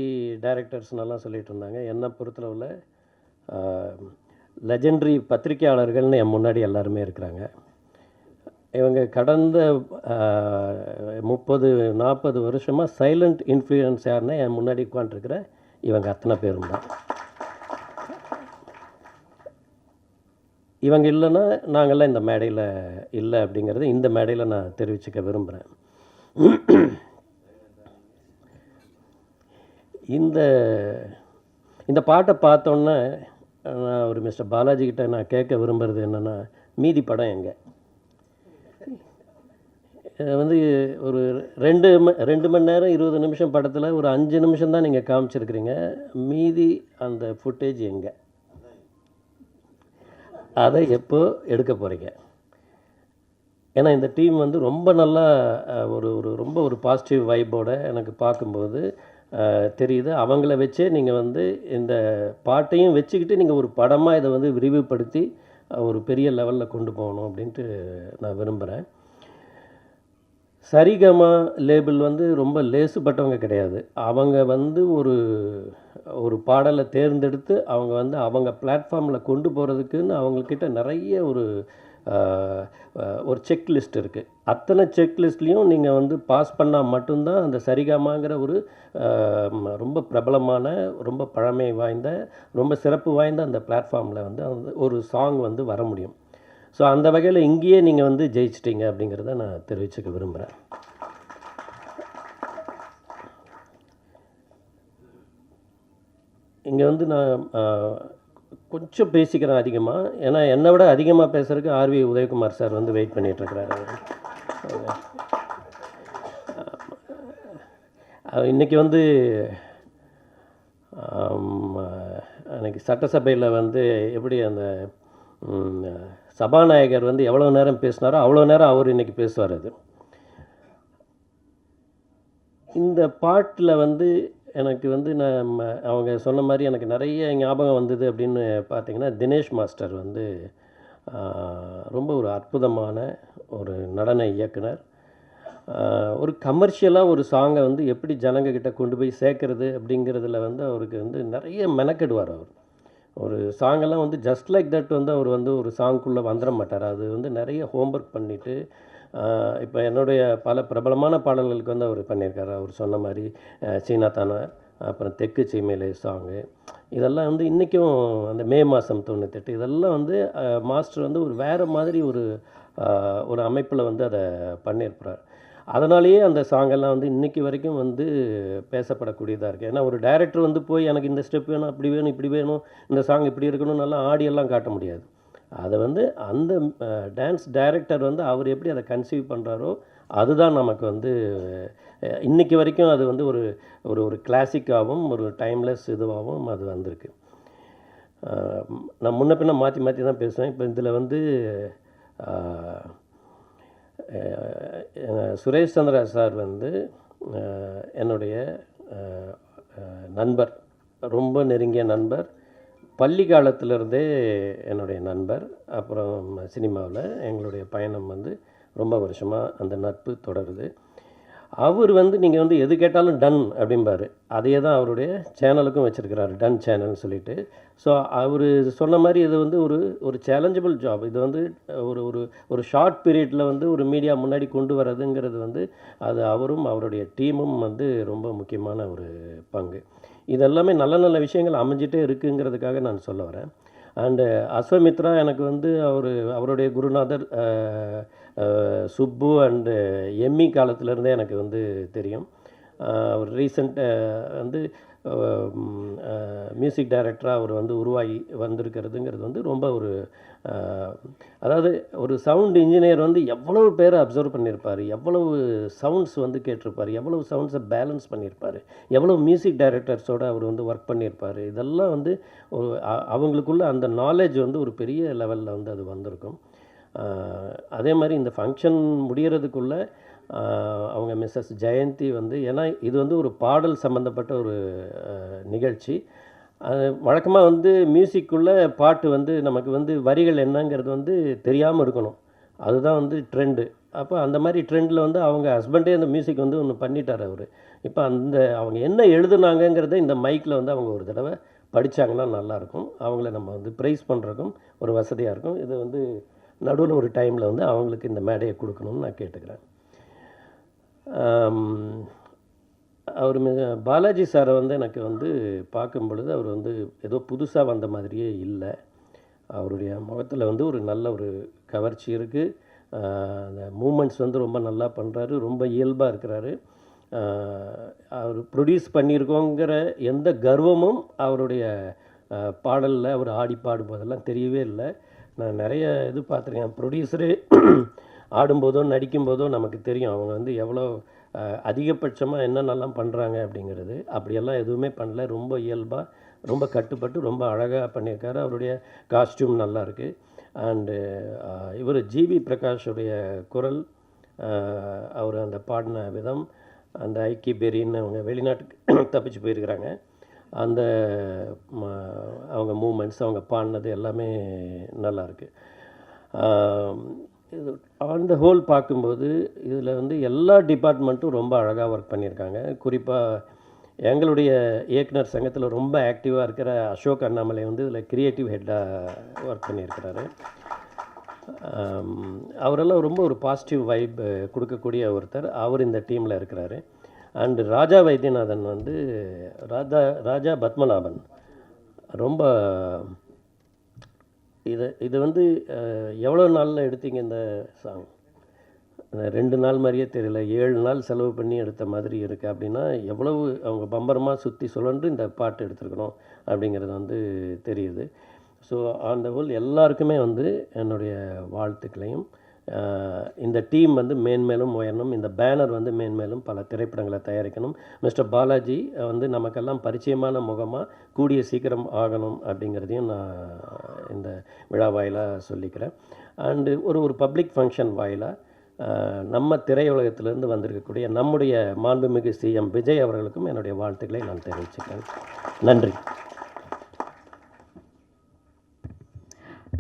டைரக்டர்ஸ்னெல்லாம் சொல்லிகிட்டு இருந்தாங்க. என்னை பொறுத்தளவில் லெஜெண்ட்ரி பத்திரிகையாளர்கள்னு என் முன்னாடி எல்லாருமே இருக்கிறாங்க. இவங்க கடந்த 30-40 வருஷமாக சைலண்ட் இன்ஃப்ளூயன்ஸ் யாருன்னா என் முன்னாடி உட்காந்துருக்கிற இவங்க அத்தனை பேரும் தான். இவங்க இல்லைன்னா நாங்கள்லாம் இந்த மேடையில் இல்லை அப்படிங்கிறது இந்த மேடையில் நான் தெரிவிச்சுக்க விரும்புகிறேன். இந்த பாட்டை பார்த்தோன்னே நான் ஒரு மிஸ்டர் பாலாஜிக்கிட்ட நான் கேட்க விரும்புகிறது என்னென்னா, மீதி படம் எங்கே? வந்து ஒரு 2 மணி நேரம் 20 நிமிஷம் படத்தில் ஒரு 5 நிமிஷம் தான் நீங்கள் காமிச்சிருக்கிறீங்க. மீதி அந்த ஃபுட்டேஜ் எங்கே? அதை எப்போ எடுக்க போகிறீங்க? ஏன்னா இந்த டீம் வந்து ரொம்ப நல்லா ஒரு ஒரு ரொம்ப ஒரு பாசிட்டிவ் வைப்போட எனக்கு பார்க்கும்போது தெரியுது. அவங்கள வச்சே நீங்கள் வந்து இந்த பாட்டையும் வச்சுக்கிட்டு நீங்கள் ஒரு படமாக இதை வந்து விரிவுபடுத்தி ஒரு பெரிய லெவலில் கொண்டு போகணும் அப்படின்ட்டு நான் விரும்புகிறேன். சரிகமா லேபிள் வந்து ரொம்ப லேசுப்பட்டவங்க கிடையாது. அவங்க வந்து ஒரு பாடலை தேர்ந்தெடுத்து அவங்க வந்து அவங்க பிளாட்ஃபார்மில் கொண்டு போகிறதுக்குன்னு அவங்கக்கிட்ட நிறைய ஒரு செக்லிஸ்ட் இருக்குது. அத்தனை செக்லிஸ்ட்லேயும் நீங்கள் வந்து பாஸ் பண்ணால் மட்டும்தான் அந்த சரிகமாங்கிற ஒரு ரொம்ப பிரபலமான, ரொம்ப பழமை வாய்ந்த, ரொம்ப சிறப்பு வாய்ந்த அந்த பிளாட்ஃபார்மில் வந்து ஒரு சாங் வந்து வர முடியும். ஸோ அந்த வகையில் இங்கேயே நீங்கள் வந்து ஜெயிச்சிட்டிங்க அப்படிங்கிறத நான் தெரிவிச்சுக்க விரும்புகிறேன். இங்கே வந்து நான் கொஞ்சம் பேசிக்கிறேன் அதிகமாக. ஏன்னா என்னை விட அதிகமாக பேசுகிறதுக்கு ஆர்வி உதயகுமார் சார் வந்து வெயிட் பண்ணிகிட்ருக்கிறாரு. இன்றைக்கி வந்து அன்றைக்கி சட்டசபையில் வந்து எப்படி அந்த சபாநாயகர் வந்து எவ்வளோ நேரம் பேசினாரோ அவ்வளோ நேரம் அவர் இன்றைக்கி பேசுவார். அது இந்த பாட்டில் வந்து எனக்கு வந்து அவங்க சொன்ன மாதிரி எனக்கு நிறைய ஞாபகம் வந்தது அப்படின்னு பார்த்தீங்கன்னா, தினேஷ் மாஸ்டர் வந்து ரொம்ப ஒரு அற்புதமான ஒரு நடன இயக்குனர். ஒரு கமர்ஷியலாக ஒரு சாங்கை வந்து எப்படி ஜனங்கக்கிட்ட கொண்டு போய் சேர்க்கறது அப்படிங்கிறதுல வந்து அவருக்கு வந்து நிறைய மெனக்கெடுவார். அவர் ஒரு சாங்கெல்லாம் வந்து ஜஸ்ட் லைக் தட் வந்து அவர் வந்து ஒரு சாங்குக்குள்ளே வந்துட மாட்டார். அது வந்து நிறைய ஹோம்ஒர்க் பண்ணிவிட்டு இப்போ என்னுடைய பல பிரபலமான பாடல்களுக்கு வந்து அவர் பண்ணியிருக்காரு. அவர் சொன்ன மாதிரி சீனா தானா, அப்புறம் தெற்கு சீமையிலே சாங்கு, இதெல்லாம் வந்து இன்றைக்கும் அந்த மே மாதம் 98 இதெல்லாம் வந்து மாஸ்டர் வந்து ஒரு வேறு மாதிரி ஒரு அமைப்பில் வந்து அதை பண்ணியிருப்பார். அதனாலேயே அந்த சாங்கெல்லாம் வந்து இன்றைக்கி வரைக்கும் வந்து பேசப்படக்கூடியதாக இருக்குது. ஏன்னா ஒரு டைரக்டர் வந்து போய் எனக்கு இந்த ஸ்டெப் வேணும், அப்படி வேணும், இப்படி வேணும், இந்த சாங் இப்படி இருக்கணும், நல்லா ஆடியெல்லாம் காட்ட முடியாது. அதை வந்து அந்த டான்ஸ் டைரக்டர் வந்து அவர் எப்படி அதை கன்சீவ் பண்ணுறாரோ அதுதான் நமக்கு வந்து இன்றைக்கி வரைக்கும் அது வந்து ஒரு கிளாசிக்காகவும் ஒரு டைம்லெஸ் இதுவாகவும் அது வந்திருக்கு. நான் முன்ன பின்ன மாற்றி தான் பேசுவேன். இப்போ இதில் வந்து சுரேஷ் சந்திரா சார் வந்து என்னுடைய நண்பர், ரொம்ப நெருங்கிய நண்பர், பள்ளி காலத்திலிருந்தே என்னுடைய நண்பர். அப்புறம் சினிமாவில் எங்களுடைய பயணம் வந்து ரொம்ப வருஷமாக அந்த நட்பு தொடருது. அவர் வந்து நீங்கள் வந்து எது கேட்டாலும் டன் அப்படிம்பார். அதையே தான் அவருடைய சேனலுக்கும் வச்சுருக்கிறாரு, டன் சேனல்னு சொல்லிட்டு. ஸோ அவர் சொன்ன மாதிரி இது வந்து ஒரு சேலஞ்சபிள் ஜாப். இது வந்து ஒரு ஷார்ட் பீரியடில் வந்து ஒரு மீடியா முன்னாடி கொண்டு வரதுங்கிறது வந்து அது அவரும் அவருடைய டீமும் வந்து ரொம்ப முக்கியமான ஒரு பங்கு. இதெல்லாமே நல்ல நல்ல விஷயங்கள் அமைஞ்சிட்டே இருக்குங்கிறதுக்காக நான் சொல்ல வரேன். அண்டு அஸ்வமித்ரா எனக்கு வந்து அவருடைய குருநாதர் சுப்பு அண்டு எம்மி காலத்திலேருந்தே எனக்கு வந்து தெரியும். அவர் ரீசெண்ட் வந்து மியூசிக் டைரக்டராக அவர் வந்து உருவாகி வந்திருக்கிறதுங்கிறது வந்து ரொம்ப அதாவது ஒரு சவுண்ட் இன்ஜினியர் வந்து எவ்வளவு பேரை அப்சர்வ் பண்ணியிருப்பார், எவ்வளவு சவுண்ட்ஸ் வந்து கேட்டிருப்பார், எவ்வளவு சவுண்ட்ஸை பேலன்ஸ் பண்ணியிருப்பார், எவ்வளோ மியூசிக் டைரக்டர்ஸோடு அவர் வந்து ஒர்க் பண்ணியிருப்பார். இதெல்லாம் வந்து அவங்களுக்குள்ள அந்த நாலேஜ் வந்து ஒரு பெரிய லெவலில் வந்து அது வந்திருக்கும். அதே மாதிரி இந்த ஃபங்க்ஷன் முடிகிறதுக்குள்ளே அவங்க மிஸ்ஸஸ் ஜெயந்தி வந்து, ஏன்னா இது வந்து ஒரு பாடல் சம்மந்தப்பட்ட ஒரு நிகழ்ச்சி. வழக்கமாக வந்து மியூசிக்குள்ளே பாட்டு வந்து நமக்கு வந்து வரிகள் என்னங்கிறது வந்து தெரியாமல் இருக்கணும், அதுதான் வந்து ட்ரெண்டு. அப்போ அந்த மாதிரி ட்ரெண்டில் வந்து அவங்க ஹஸ்பண்டே அந்த மியூசிக் வந்து ஒன்று பண்ணிட்டார் அவர். இப்போ அவங்க என்ன எழுதுனாங்கங்கிறத இந்த மைக்கில் வந்து அவங்க ஒரு தடவை படித்தாங்கன்னா நல்லாயிருக்கும். அவங்கள நம்ம வந்து ப்ரைஸ் பண்ணுறதுக்கும் ஒரு வசதியாக இருக்கும். இது வந்து நடுவில் ஒரு டைமில் வந்து அவங்களுக்கு இந்த மேடையை கொடுக்கணும்னு நான் கேட்டுக்கிறேன். அவர் பாலாஜி சாரை வந்து எனக்கு வந்து பார்க்கும் பொழுது அவர் வந்து ஏதோ புதுசாக வந்த மாதிரியே இல்லை. அவருடைய முகத்தில் வந்து ஒரு நல்ல ஒரு கவர்ச்சி இருக்குது. அந்த மூமெண்ட்ஸ் வந்து ரொம்ப நல்லா பண்ணுறாரு, ரொம்ப இயல்பாக இருக்கிறாரு. அவர் ப்ரொடியூஸ் பண்ணியிருக்கோங்கிற எந்த கர்வமும் அவருடைய பாடலில் அவர் ஆடி பாடும்போதெல்லாம் தெரியவே இல்லை. நான் நிறைய இது பார்த்துருக்கேன். ப்ரொடியூசரு ஆடும்போதோ நடிக்கும்போதோ நமக்கு தெரியும் அவங்க வந்து எவ்வளோ அதிகபட்சமாக என்னென்னலாம் பண்ணுறாங்க அப்படிங்கிறது. அப்படியெல்லாம் எதுவுமே பண்ணல. ரொம்ப இயல்பாக, ரொம்ப கட்டுப்பட்டு, ரொம்ப அழகாக பண்ணியிருக்காரு. அவருடைய காஸ்டியூம் நல்லா இருக்குது. அண்டு இவர் ஜிவி பிரகாஷுடைய குரல், அவர் அந்த பாடின விதம், அந்த ஐக்கி பெரின்னு அவங்க வெளிநாட்டுக்கு தப்பிச்சு போயிருக்கிறாங்க, அந்த அவங்க மூமெண்ட்ஸ், அவங்க பாடினது எல்லாமே நல்லாயிருக்கு. இது ஆன் த ஹோல் பார்க்கும்போது இதில் வந்து எல்லா டிபார்ட்மெண்ட்டும் ரொம்ப அழகாக ஒர்க் பண்ணியிருக்காங்க. குறிப்பாக எங்களுடைய இயக்குனர் சங்கத்தில் ரொம்ப ஆக்டிவாக இருக்கிற அசோக் அண்ணாமலை வந்து இதில் கிரியேட்டிவ் ஹெட்டாக ஒர்க் பண்ணியிருக்கிறாரு. அவரெல்லாம் ரொம்ப ஒரு பாசிட்டிவ் வைப் கொடுக்கக்கூடிய ஒருத்தர், அவர் இந்த டீமில் இருக்கிறாரு. அண்டு ராஜா வைத்தியநாதன் வந்து ராஜா பத்மநாபன் ரொம்ப இது வந்து எவ்வளோ நாளில் எடுத்தீங்க இந்த சாங்? 2 நாள் மாதிரியே தெரியல, 7 நாள் செலவு பண்ணி எடுத்த மாதிரி இருக்குது. அப்படின்னா எவ்வளவு அவங்க பம்பரமாக சுற்றி சுழன்று இந்த பாட்டு எடுத்துருக்கணும் அப்படிங்கிறது வந்து தெரியுது. ஸோ அந்த ஹோல் எல்லாருக்குமே வந்து என்னுடைய வாழ்த்துக்களையும், இந்த டீம் வந்து மேன்மேலும் உயரணும், இந்த பேனர் வந்து மேன்மேலும் பல திரைப்படங்களை தயாரிக்கணும். மிஸ்டர் பாலாஜி வந்து நமக்கெல்லாம் பரிச்சயமான முகமாக கூடிய சீக்கிரம் ஆகணும் அப்படிங்கிறதையும் நான் இந்த விழா வாயிலாக சொல்லிக்கிறேன். அண்டு ஒரு பப்ளிக் ஃபங்க்ஷன் வாயிலாக நம்ம திரையுலகத்திலேருந்து வந்திருக்கக்கூடிய நம்முடைய மாண்புமிகு சிஎம் விஜய் அவர்களுக்கும் என்னுடைய வாழ்த்துக்களை நான் தெரிவிச்சுக்கிறேன். நன்றி.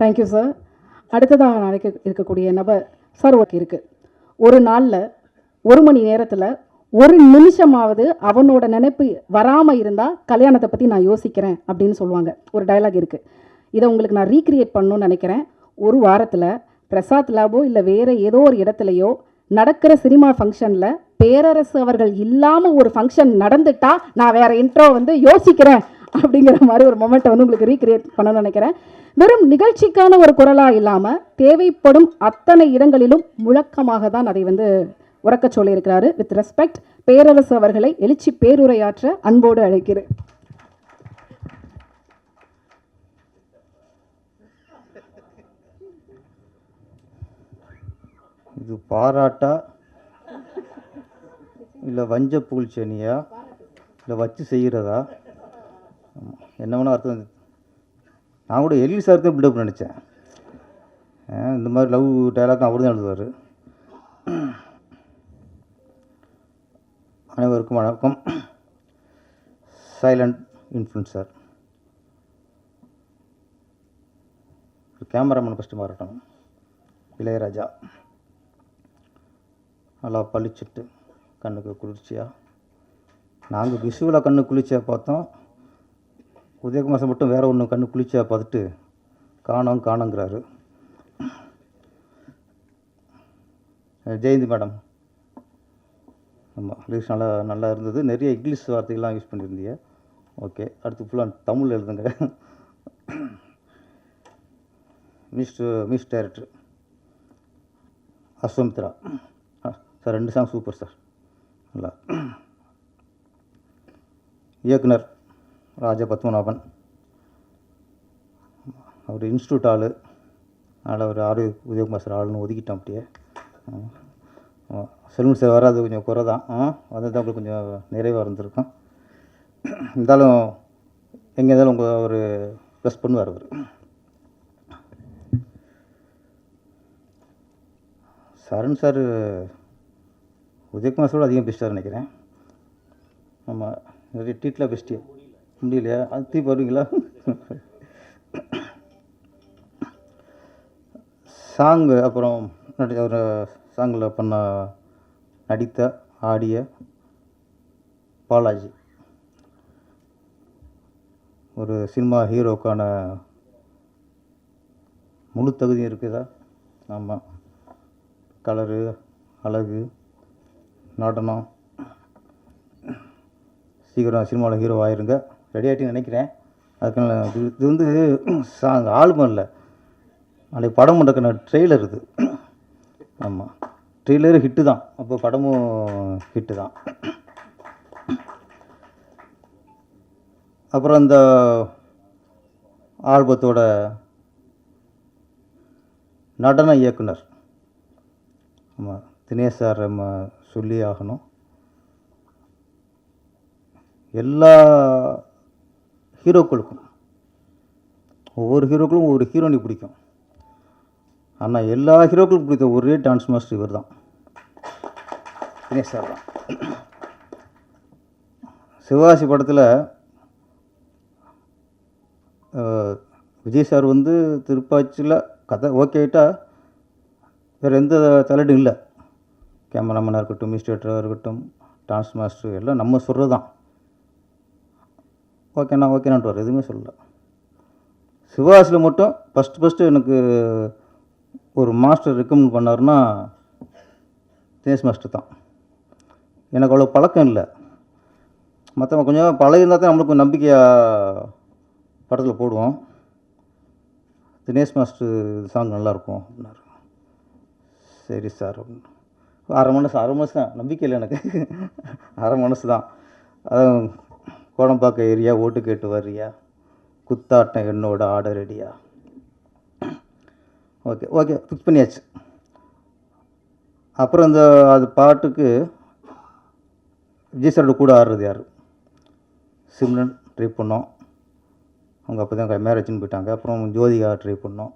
Thank you sir. அடுத்ததாக நாளைக்கு இருக்கக்கூடிய நபர் சார் ஒர்க் இருக்குது. ஒரு நாளில் 1 மணி நேரத்தில் 1 நிமிஷமாவது அவனோட நினைப்பு வராமல் இருந்தால் கல்யாணத்தை பற்றி நான் யோசிக்கிறேன் அப்படின்னு சொல்லுவாங்க. ஒரு டயலாக் இருக்குது. இதை உங்களுக்கு நான் ரீக்ரியேட் பண்ணணும்னு நினைக்கிறேன். ஒரு வாரத்தில் பிரசாத் லேபோ இல்லை வேறு ஏதோ ஒரு இடத்துலையோ நடக்கிற சினிமா ஃபங்க்ஷனில் பேரரசு அவர்கள் இல்லாமல் ஒரு ஃபங்க்ஷன் நடந்துட்டா நான் வேறு இன்ட்ரோ வந்து யோசிக்கிறேன் அப்படிங்கிற மாதிரி ஒரு மொமெண்ட்டை வந்து உங்களுக்கு ரீக்ரியேட் பண்ணணும்னு நினைக்கிறேன். வெறும் நிகழ்ச்சிக்கான ஒரு குரலாக இல்லாமல் தேவைப்படும் அத்தனை இடங்களிலும் முழக்கமாக தான் அதை வந்து உறக்க சொல்லியிருக்கிறாரு. வித் ரெஸ்பெக்ட், பேரரசு அவர்களை எழுச்சி பேருரையாற்ற அன்போடு அழைக்கிறேன். இது பாராட்டா இல்லை வஞ்ச புகழ்ச்சனியா இல்லை வச்சு செய்கிறதா, என்ன வேணா அர்த்தம். நான் கூட எல்வி சார் தான் பில்டப் நினச்சேன். இந்த மாதிரி லவ் டைலாக் அவர் தான் எழுதுவார். அனைவருக்கும் வணக்கம். சைலண்ட் இன்ஃப்ளூன்சர் கேமராமேன் ஃபஸ்ட்டு மாறட்டும். இளையராஜா நல்லா பளிச்சிட்டு கண்ணுக்கு குளிர்ச்சியாக, நாங்கள் விஷுவலாக கண்ணு குளிர்ச்சியாக பார்த்தோம். உதயகுமார் மட்டும் வேறு ஒன்று கண்ணு குளிர்ச்சியாக பார்த்துட்டு காணோங்கிறாரு. ஜெயந்தி மேடம், ஆமாம், லிரிக்ஸ் நல்லா இருந்தது. நிறைய இங்கிலீஷ் வார்த்தைகள்லாம் யூஸ் பண்ணியிருந்தீங்க. ஓகே, அடுத்து ஃபுல்லாக தமிழ் எழுதுங்க. Miss director Aswamithra sir, 2 song super sir, நல்லா. இயக்குனர் ராஜா பத்மநாபன், அவர் இன்ஸ்டியூட் ஆள், அதனால் ஒரு ஆறு உதயகுமார் சார் ஆளுன்னு ஒதுக்கிட்டோம். அப்படியே செல்வன் சார் வராது, கொஞ்சம் குறை தான். வந்து தான் உங்களுக்கு கொஞ்சம் நிறைவாக இருந்திருக்கும். இருந்தாலும் எங்கே இருந்தாலும் உங்கள் ஒரு ப்ளஸ் பண்ணுவார் அவர். சரண் சார் உதயகுமார் சாரோட அதிகம் பெஸ்ட்டாக நினைக்கிறேன். ஆமாம், நிறைய டீட்டில் பெஸ்ட்டு முடியலையா, அது தீப்பு வருவீங்களா? சாங்கு அப்புறம் ஒரு சாங்கில் நடித்த ஆடிய பாலாஜி ஒரு சினிமா ஹீரோக்கான முழு தகுதியும் இருக்குதா? ஆமாம், கலரு, அழகு, நடனம், சீக்கிரம் சினிமாவில் ஹீரோ ஆயிருங்க, ரெடி ஆகிட்டு நினைக்கிறேன். அதுக்கான இது வந்து சாங் ஆல்பம் இல்லை, நாளைக்கு படம் பண்ணுறதுக்கான ட்ரெய்லர் இது. ஆமாம், ட்ரெய்லரு ஹிட்டு தான், அப்போ படமும் ஹிட்டு தான். அப்புறம் இந்த ஆல்பத்தோட நடன இயக்குனர், ஆமாம், தினேஷ் சார் நம்ம சொல்லி ஆகணும். எல்லா ஹீரோக்களுக்கும் ஒவ்வொரு ஹீரோக்களும் ஒவ்வொரு ஹீரோனி பிடிக்கும். ஆனால் எல்லா ஹீரோக்களுக்கும் பிடித்த ஒரே டான்ஸ் மாஸ்டர் இவர் தான், தினேஷ் சார் தான். சிவகாசி படத்தில் விஜய் சார் வந்து திருப்பாச்சியில் கதை ஓகே ஆகிட்டா வேறு எந்த தலையீடும் இல்லை. கேமராமேனாக இருக்கட்டும், மிஸ்டேட்டராக இருக்கட்டும், டான்ஸ் மாஸ்டர் எல்லாம் நம்ம சொல்கிறது தான். ஓகேனான்ட்டு எதுவுமே சொல்லலை. சிவகாசியில் மட்டும் ஃபஸ்ட்டு எனக்கு ஒரு மாஸ்டர் ரெக்கமெண்ட் பண்ணாருன்னா தினேஷ் மாஸ்டர் தான். எனக்கு அவ்வளோ பழக்கம் இல்லை. மற்றவங்க கொஞ்சம் பழகிருந்தால் தான் நம்மளுக்கு நம்பிக்கையாக படத்தில் போடுவோம். தினேஷ் மாஸ்டர் சாங் நல்லாயிருக்கும் அப்படின்னாரு. சரி சார் அப்படின்னு அரை மனசு தான், நம்பிக்கை இல்லை எனக்கு. அரை மனசு தான். அதான் கோடம்பாக்கம் ஏரியா, ஓட்டு கேட்டு வர்றியா, குத்தாட்டம் என்னோட ஆர்டர் ரெடியா. ஓகே ஃபிக்ஸ் பண்ணியாச்சு. அப்புறம் அது பாட்டுக்கு விஜய் சாரோட கூட ஆடுறது யார்? சிம்ரன் ட்ரை பண்ணோம். அவங்க அப்போ தான் மேரேஜ்னு போயிட்டாங்க. அப்புறம் ஜோதிகா ட்ரை பண்ணோம்.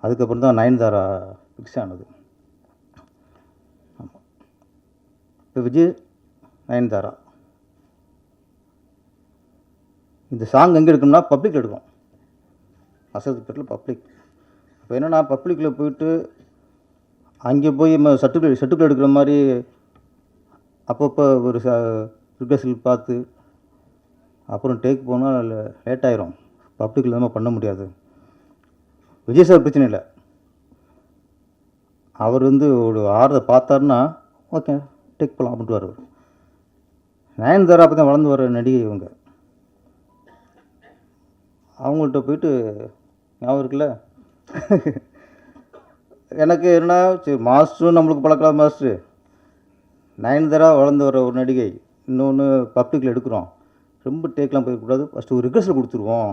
அதுக்கப்புறம் தான் நயன்தாரா ஃபிக்ஸ் ஆனது. ஆமாம், இப்போ விஜய் நயன்தாரா. இந்த சாங் எங்கே எடுக்கணும்னா பப்ளிக்கில் எடுக்கும். அசத்துப்பேட்டில் பப்ளிக். இப்போ என்னென்னா பப்ளிக்கில் போயிட்டு அங்கே போய் சர்டிஃபிகேட் எடுக்கிற மாதிரி அப்பப்போ ஒரு ரிகர்சல் பார்த்து அப்புறம் டேக் போனால் லேட் ஆயிரும். பப்ளிக்கில் தான் பண்ண முடியாது. விஜய் சார் பிரச்சனை இல்லை. அவர் ஒரு ஆர்டரை பார்த்தாருன்னா ஓகே டேக் போகலாம் அப்படின்ட்டு வருவார். நயன்தாரா அப்போ தான் வளர்ந்து வர நடிகை இவங்க. அவங்கள்ட்ட போயிட்டு ஞாபகம் இருக்குல்ல, எனக்கு என்ன சரி மாஸ்டரும் நம்மளுக்கு பழக்கலாம். மாஸ்டரு நயன்தாரா வளர்ந்து வர ஒரு நடிகை, இன்னொன்று பப்ளிக்கில் எடுக்கிறோம், ரொம்ப டேக்லாம் போயிடக்கூடாது, ஃபஸ்ட்டு ஒரு ரிக்வெஸ்ட்டில் கொடுத்துருவோம்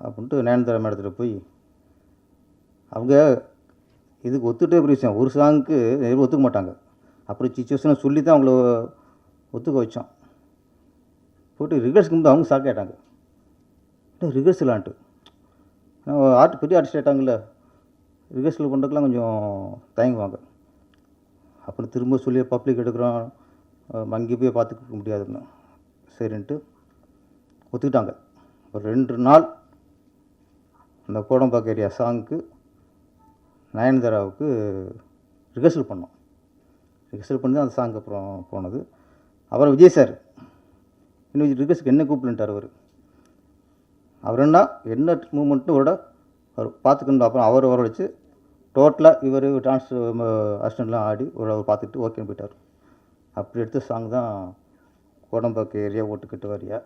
அப்படின்ட்டு நயன்தாரா மேடத்தில் போய் அவங்க இதுக்கு ஒத்துட்டே பெரிய விஷயம். ஒரு சாங்குக்கு ஒத்துக்க மாட்டாங்க. அப்புறம் சிச்சுவேஷனை சொல்லி தான் அவங்கள ஒத்துக்க வச்சோம். போய்ட்டு ரிகர்ஸலுக்கு வந்து அவங்க ஷாக் ஆகிட்டாங்க. ரிகர்சலான்ட்டு ஆர்ட் பெரிய ஆர்டிஸ்ட் ஆகிட்டாங்கல்ல, ரிகர்சல் பண்ணுறதுக்குலாம் கொஞ்சம் தயங்குவாங்க. அப்புறம் திரும்ப சொல்லி பப்ளிக் எடுக்கிறோம், அங்கே போய் பார்த்துக்க முடியாதுன்னு சரின்ட்டு ஒத்துக்கிட்டாங்க. ஒரு 2 நாள் அந்த கோடம்பாக்கம் ஏரியா சாங்க்கு நயன்தாராவுக்கு ரிகர்சல் பண்ணோம். ரிகர்சல் பண்ணி தான் அந்த சாங் அப்புறம் போனது. அப்புறம் விஜய் சார் இன்னும் ரிகர்சலுக்கு என்ன கூப்பிட்டுட்டார். அவர் என்ன மூமெண்ட்னு அவர் பார்த்துக்கணும். அப்புறம் அவர் வரவழைச்சு டோட்டலாக இவர் டான்ஸ் அசிஸ்டண்ட்லாம் ஆடி அவர் பார்த்துட்டு ஓகேன்னு போயிட்டார். அப்படி எடுத்த சாங் தான் கோடம்பாக்கம் ஏரியா, ஓட்டுக்கிட்டு வரியா.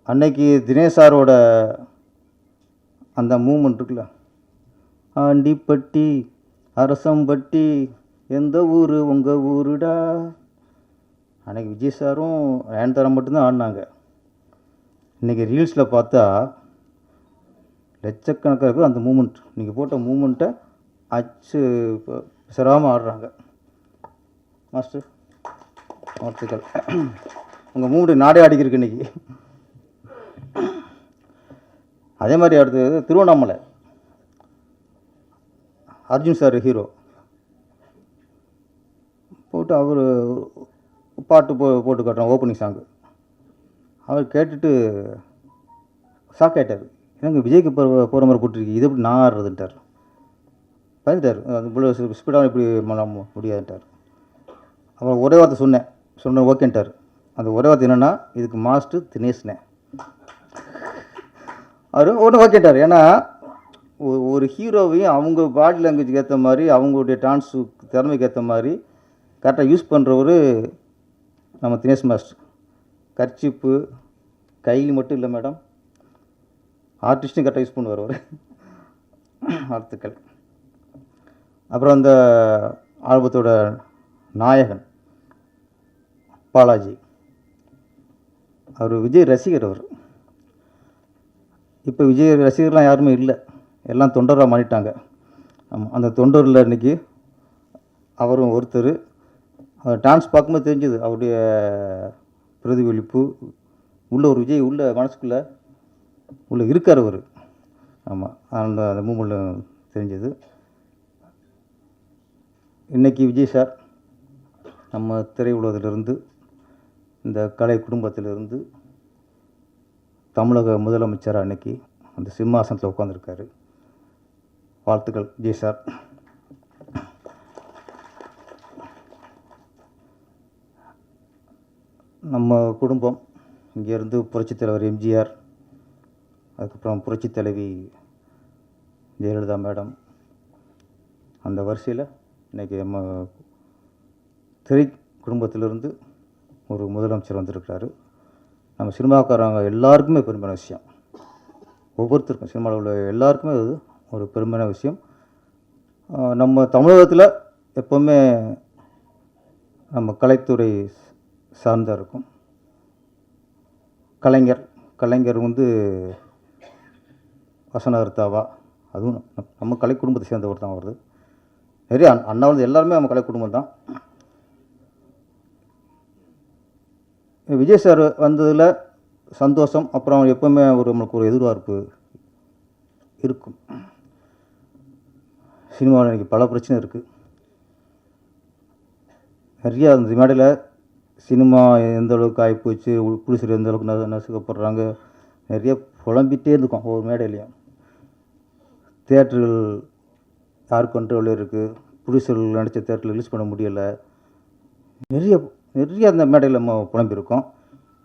அன்னைக்கு தினேஷ் சாரோட அந்த மூமெண்ட் இருக்குல்ல, ஆண்டிப்பட்டி அரசம்பட்டி எந்த ஊர் உங்கள் ஊருடா. அன்றைக்கி விஜய் சாரும் நயன்தாரா மட்டும்தான் ஆடினாங்க. இன்றைக்கி ரீல்ஸில் பார்த்தா லட்சக்கணக்காக இருக்கும் அந்த மூமெண்ட். நீங்கள் போட்ட மூமெண்ட்டை அச்சு சிராமல் ஆடுறாங்க. மாஸ்டர் வாழ்த்துக்கள். உங்கள் மூமெண்ட் நாடே ஆடிக்கிருக்கு இன்றைக்கி. அதே மாதிரி அடுத்தது திருவண்ணாமலை அர்ஜுன் சார் ஹீரோ போட்டு அவர் பாட்டு போட்டு காட்டுறோம் ஓப்பனிங் சாங்கு. அவர் கேட்டுட்டு ஷாக் ஆகிட்டார். எனக்கு விஜய்க்கு போகிற மாதிரி போட்டிருக்கு, இது எப்படி நான் ஆடுறதுன்ட்டார். பயந்துட்டார். அது இவ்வளோ ஸ்பீடாக இப்படி முடியாதுன்ட்டார். அப்புறம் ஒரே வார்த்தை சொன்னேன் ஓகேன்ட்டார். அந்த ஒரே வார்த்தை என்னென்னா, இதுக்கு மாஸ்டர் தினேஷ்னே. அவர் ஒன்று ஓகேட்டார். ஏன்னா ஒரு ஹீரோவையும் அவங்க பாடி லாங்குவேஜுக்கு ஏற்ற மாதிரி, அவங்களுடைய டான்ஸு திறமைக்கு ஏற்ற மாதிரி கரெக்டாக யூஸ் பண்ணுறவர் நம்ம தினேஷ் மாஸ்டர். கர்ச்சிப்பு கையில் மட்டும் இல்லை மேடம், ஆர்டிஸ்ட்டும் கரெக்டாக யூஸ் பண்ணுவார் அவர். வாழ்த்துக்கள். அப்புறம் அந்த ஆல்பத்தோட நாயகன் பாலாஜி, அவர் விஜய் ரசிகர். அவர் இப்போ விஜய் ரசிகர்லாம் யாருமே இல்லை, எல்லாம் தொண்டராக மாறிட்டாங்க. ஆமாம், அந்த தொண்டரில் இன்றைக்கி அவரும் ஒருத்தர். அவர் டான்ஸ் பார்க்கும்போது தெரிஞ்சுது அவருடைய பிரதிபலிப்பு. உள்ள ஒரு விஜய் உள்ள மனசுக்குள்ளே இருக்கார் அவர். ஆமாம், அந்த மூமெண்ட்டில் தெரிஞ்சது. இன்றைக்கி விஜய் சார் நம்ம திரையுலகத்திலிருந்து, இந்த கலை குடும்பத்திலிருந்து தமிழக முதலமைச்சராக அன்னைக்கு அந்த சிம்மாசனத்தில் உட்காந்துருக்காரு. வாழ்த்துக்கள் விஜய் சார். நம்ம குடும்பம் இங்கேருந்து புரட்சித் தலைவர் எம்ஜிஆர், அதுக்கப்புறம் புரட்சித் தலைவி ஜெயலலிதா மேடம், அந்த வரிசையில் இன்றைக்கி நம்ம திரை குடும்பத்திலிருந்து ஒரு முதலமைச்சர் வந்திருக்கிறாரு. நம்ம சினிமாக்காரங்க எல்லாருக்குமே பெருமையான விஷயம். ஒவ்வொருத்தருக்கும், சினிமாவில் உள்ள எல்லாருக்குமே அது ஒரு பெருமையான விஷயம். நம்ம தமிழகத்தில் எப்போவுமே நம்ம கலைத்துறை சார்ந்தா இருக்கும். கலைஞர் வந்து வசனகர்த்தாவா, அதுவும் நம்ம கலை குடும்பத்தை சேர்ந்தவர் தான் வருது. நிறைய அண்ணா வந்து எல்லாருமே நம்ம கலை குடும்பம் தான். விஜய் சார் வந்ததில் சந்தோஷம். அப்புறம் எப்போவுமே நம்மளுக்கு ஒரு எதிர்பார்ப்பு இருக்கும். சினிமாவில் இன்றைக்கி பல பிரச்சனை இருக்குது. நிறையா அந்த மேடையில் சினிமா எந்த அளவுக்கு ஆகிப்போச்சு, புலிசர் எந்த அளவுக்கு நசுக்கப்படுறாங்க, நிறைய புலம்பிகிட்டே இருந்துக்கும் ஒவ்வொரு மேடையிலையும். தியேட்டர்கள் யார் கண்ட்ரோலில் இருக்குது, புலிசர்கள் நடித்த தியேட்டரில் ரிலீஸ் பண்ண முடியலை, நிறைய அந்த மேடையில் நம்ம புலம்பியிருக்கோம்.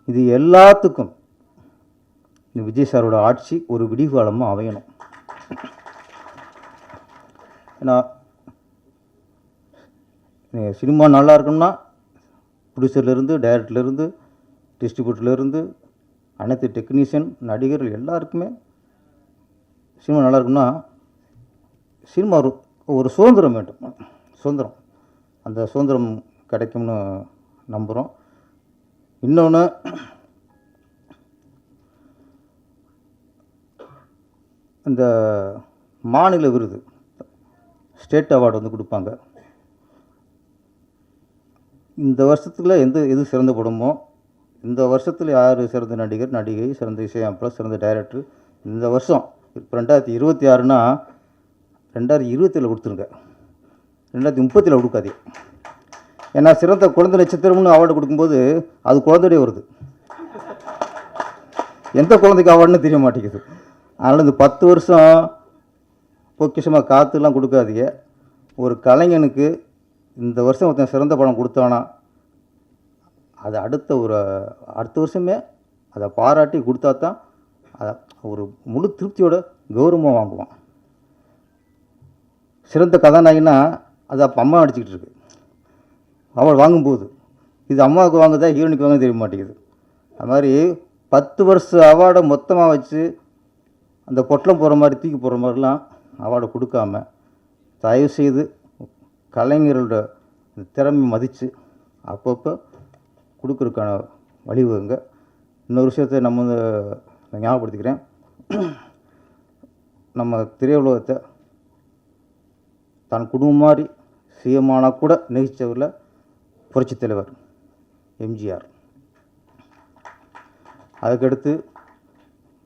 இது எல்லாத்துக்கும் இந்த விஜய் சாரோட ஆட்சி ஒரு விடிகாலமாக அமையணும். ஏன்னா சினிமா நல்லா இருக்குன்னா ப்ரொடியூசர்லேருந்து, டைரக்டர்லேருந்து, டிஸ்ட்ரிபியூட்டர்லேருந்து, அனைத்து டெக்னீஷியன், நடிகர்கள் எல்லாருக்குமே சினிமா நல்லா இருக்குன்னா சினிமா ஒரு சுதந்திரம் வேண்டும். சுதந்திரம், அந்த சுதந்திரம் கிடைக்கும்னு நம்புகிறோம். இன்னொன்று, இந்த மாநில விருது, ஸ்டேட் அவார்டு வந்து கொடுப்பாங்க. இந்த வருஷத்தில் எது சிறந்த படமோ, இந்த வருஷத்தில் யார் சிறந்த நடிகை, சிறந்த இசையமைப்பாளர், சிறந்த டைரக்டர், இந்த வருஷம் இப்போ 2026னா 2027 கொடுத்துருங்க, 2030 கொடுக்காதே. ஏன்னா சிறந்த குழந்தை நட்சத்திரம்னு அவார்டு கொடுக்கும்போது அது குழந்தையோடய வருது, எந்த குழந்தைக்கு அவார்டுன்னு தெரிய மாட்டேங்குது. அதனால் இந்த 10 வருஷம் பொக்கிஷமாக காற்றுலாம் கொடுக்காதீங்க. ஒரு கலைஞனுக்கு இந்த வருஷம் ஒருத்தன் சிறந்த படம் கொடுத்தானா அது அடுத்த வருஷமே அதை பாராட்டி கொடுத்தா தான் அதை ஒரு முழு திருப்தியோட கௌரவமாக வாங்குவான். சிறந்த கதாநாயகனா அது அப்போ அம்மா நடிச்சிக்கிட்டு இருக்கு, அவள் வாங்கும்போது இது அம்மாவுக்கு வாங்குதா ஹீரோனுக்கு வாங்க தெரிய மாட்டேங்குது. அது மாதிரி 10 வருஷ அவார்டை மொத்தமாக வச்சு அந்த பொட்டலம் போகிற மாதிரி தூக்கி போகிற மாதிரிலாம் அவார்டை கொடுக்காம தயவுசெய்து கலைஞர்களோட திறமை மதித்து அப்பப்போ கொடுக்குறதுக்கான வழிவகுங்க. இன்னொரு விஷயத்தை நம்ம ஞாபகப்படுத்திக்கிறேன். நம்ம திரையுலகத்தை தான் குடும்பம் மாதிரி சுயமானா கூட நேசித்தவரில் புரட்சித் தலைவர் எம்ஜிஆர், அதுக்கடுத்து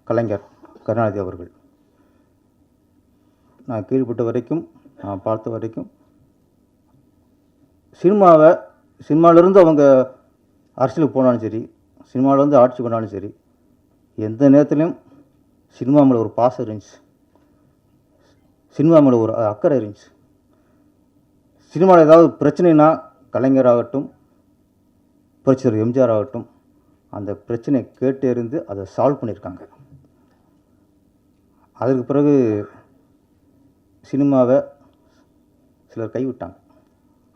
கலைஞர் கருணாநிதி அவர்கள். நான் கேள்விப்பட்ட வரைக்கும், நான் பார்த்த வரைக்கும் சினிமாவிலேருந்து அவங்க அரசியலுக்கு போனாலும் சரி, சினிமாவிலேருந்து ஆட்சி பண்ணாலும் சரி, எந்த நேரத்துலையும் சினிமா மேலே ஒரு பாசம் இருந்துச்சு, சினிமா மேலே ஒரு அக்கறை இருந்துச்சு. சினிமாவில் ஏதாவது பிரச்சனைனா கலைஞராகட்டும், புரட்சித்தலைவர் எம்ஜிஆர் ஆகட்டும், அந்த பிரச்சனையை கேட்டறிந்து அதை சால்வ் பண்ணியிருக்காங்க. அதற்கு பிறகு சினிமாவை சிலர் கைவிட்டாங்க.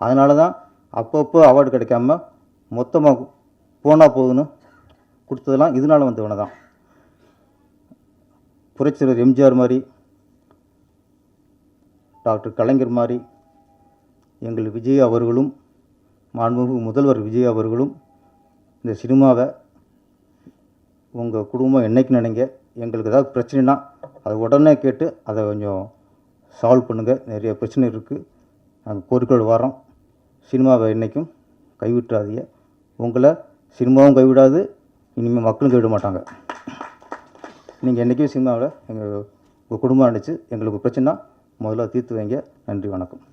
அதனால தான் அப்பப்போ அவார்டு கிடைக்காம மொத்தமாக போனால் போகுதுன்னு கொடுத்ததெல்லாம் இதனால் வந்தவனை தான். புரட்சித்தலைவர் எம்ஜிஆர் மாதிரி, டாக்டர் கலைஞர் மாதிரி எங்கள் விஜய் அவர்களும், மாண்புமிகு முதல்வர் விஜய் அவர்களும் இந்த சினிமாவை உங்கள் குடும்பம் என்றைக்கு நினைங்க, எங்களுக்கு ஏதாவது பிரச்சனைனா அதை உடனே கேட்டு அதை கொஞ்சம் சால்வ் பண்ணுங்கள், நிறைய பிரச்சனை இருக்குது, நாங்கள் கோரிக்கையோடு வரோம், சினிமாவை என்றைக்கும் கைவிட்டுறாதீங்க, உங்களை சினிமாவும் கைவிடாது, இனிமேல் மக்களும் கைவிட மாட்டாங்க. நீங்கள் என்றைக்கும் சினிமாவில் எங்கள் உங்கள் குடும்பம் நினச்சி எங்களுக்கு பிரச்சனை முதல்ல தீர்த்து வைங்க. நன்றி, வணக்கம்.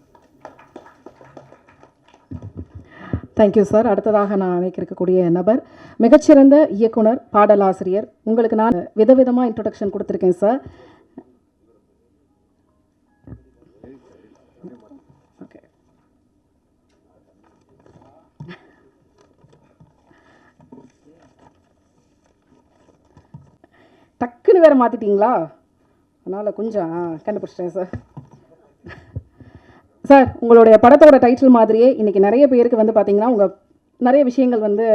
Thank you sir. அடுத்ததாக நான் அழைக்கக்கூடிய நபர் மிகச்சிறந்த இயக்குனர், பாடலாசிரியர். உங்களுக்கு நான் விதவிதமாக இன்ட்ரொடக்ஷன் கொடுத்துருக்கேன் சார். ஓகே, டக்குன்னு வேறு மாற்றிட்டீங்களா? அதனால் கொஞ்சம் கண்டுபிடிச்சிட்டேன் சார். சார், உங்களுடைய படத்தோட டைட்டில் மாதிரியே இன்றைக்கி நிறைய பேருக்கு வந்து பார்த்திங்கன்னா உங்கள் நிறைய விஷயங்கள் வந்து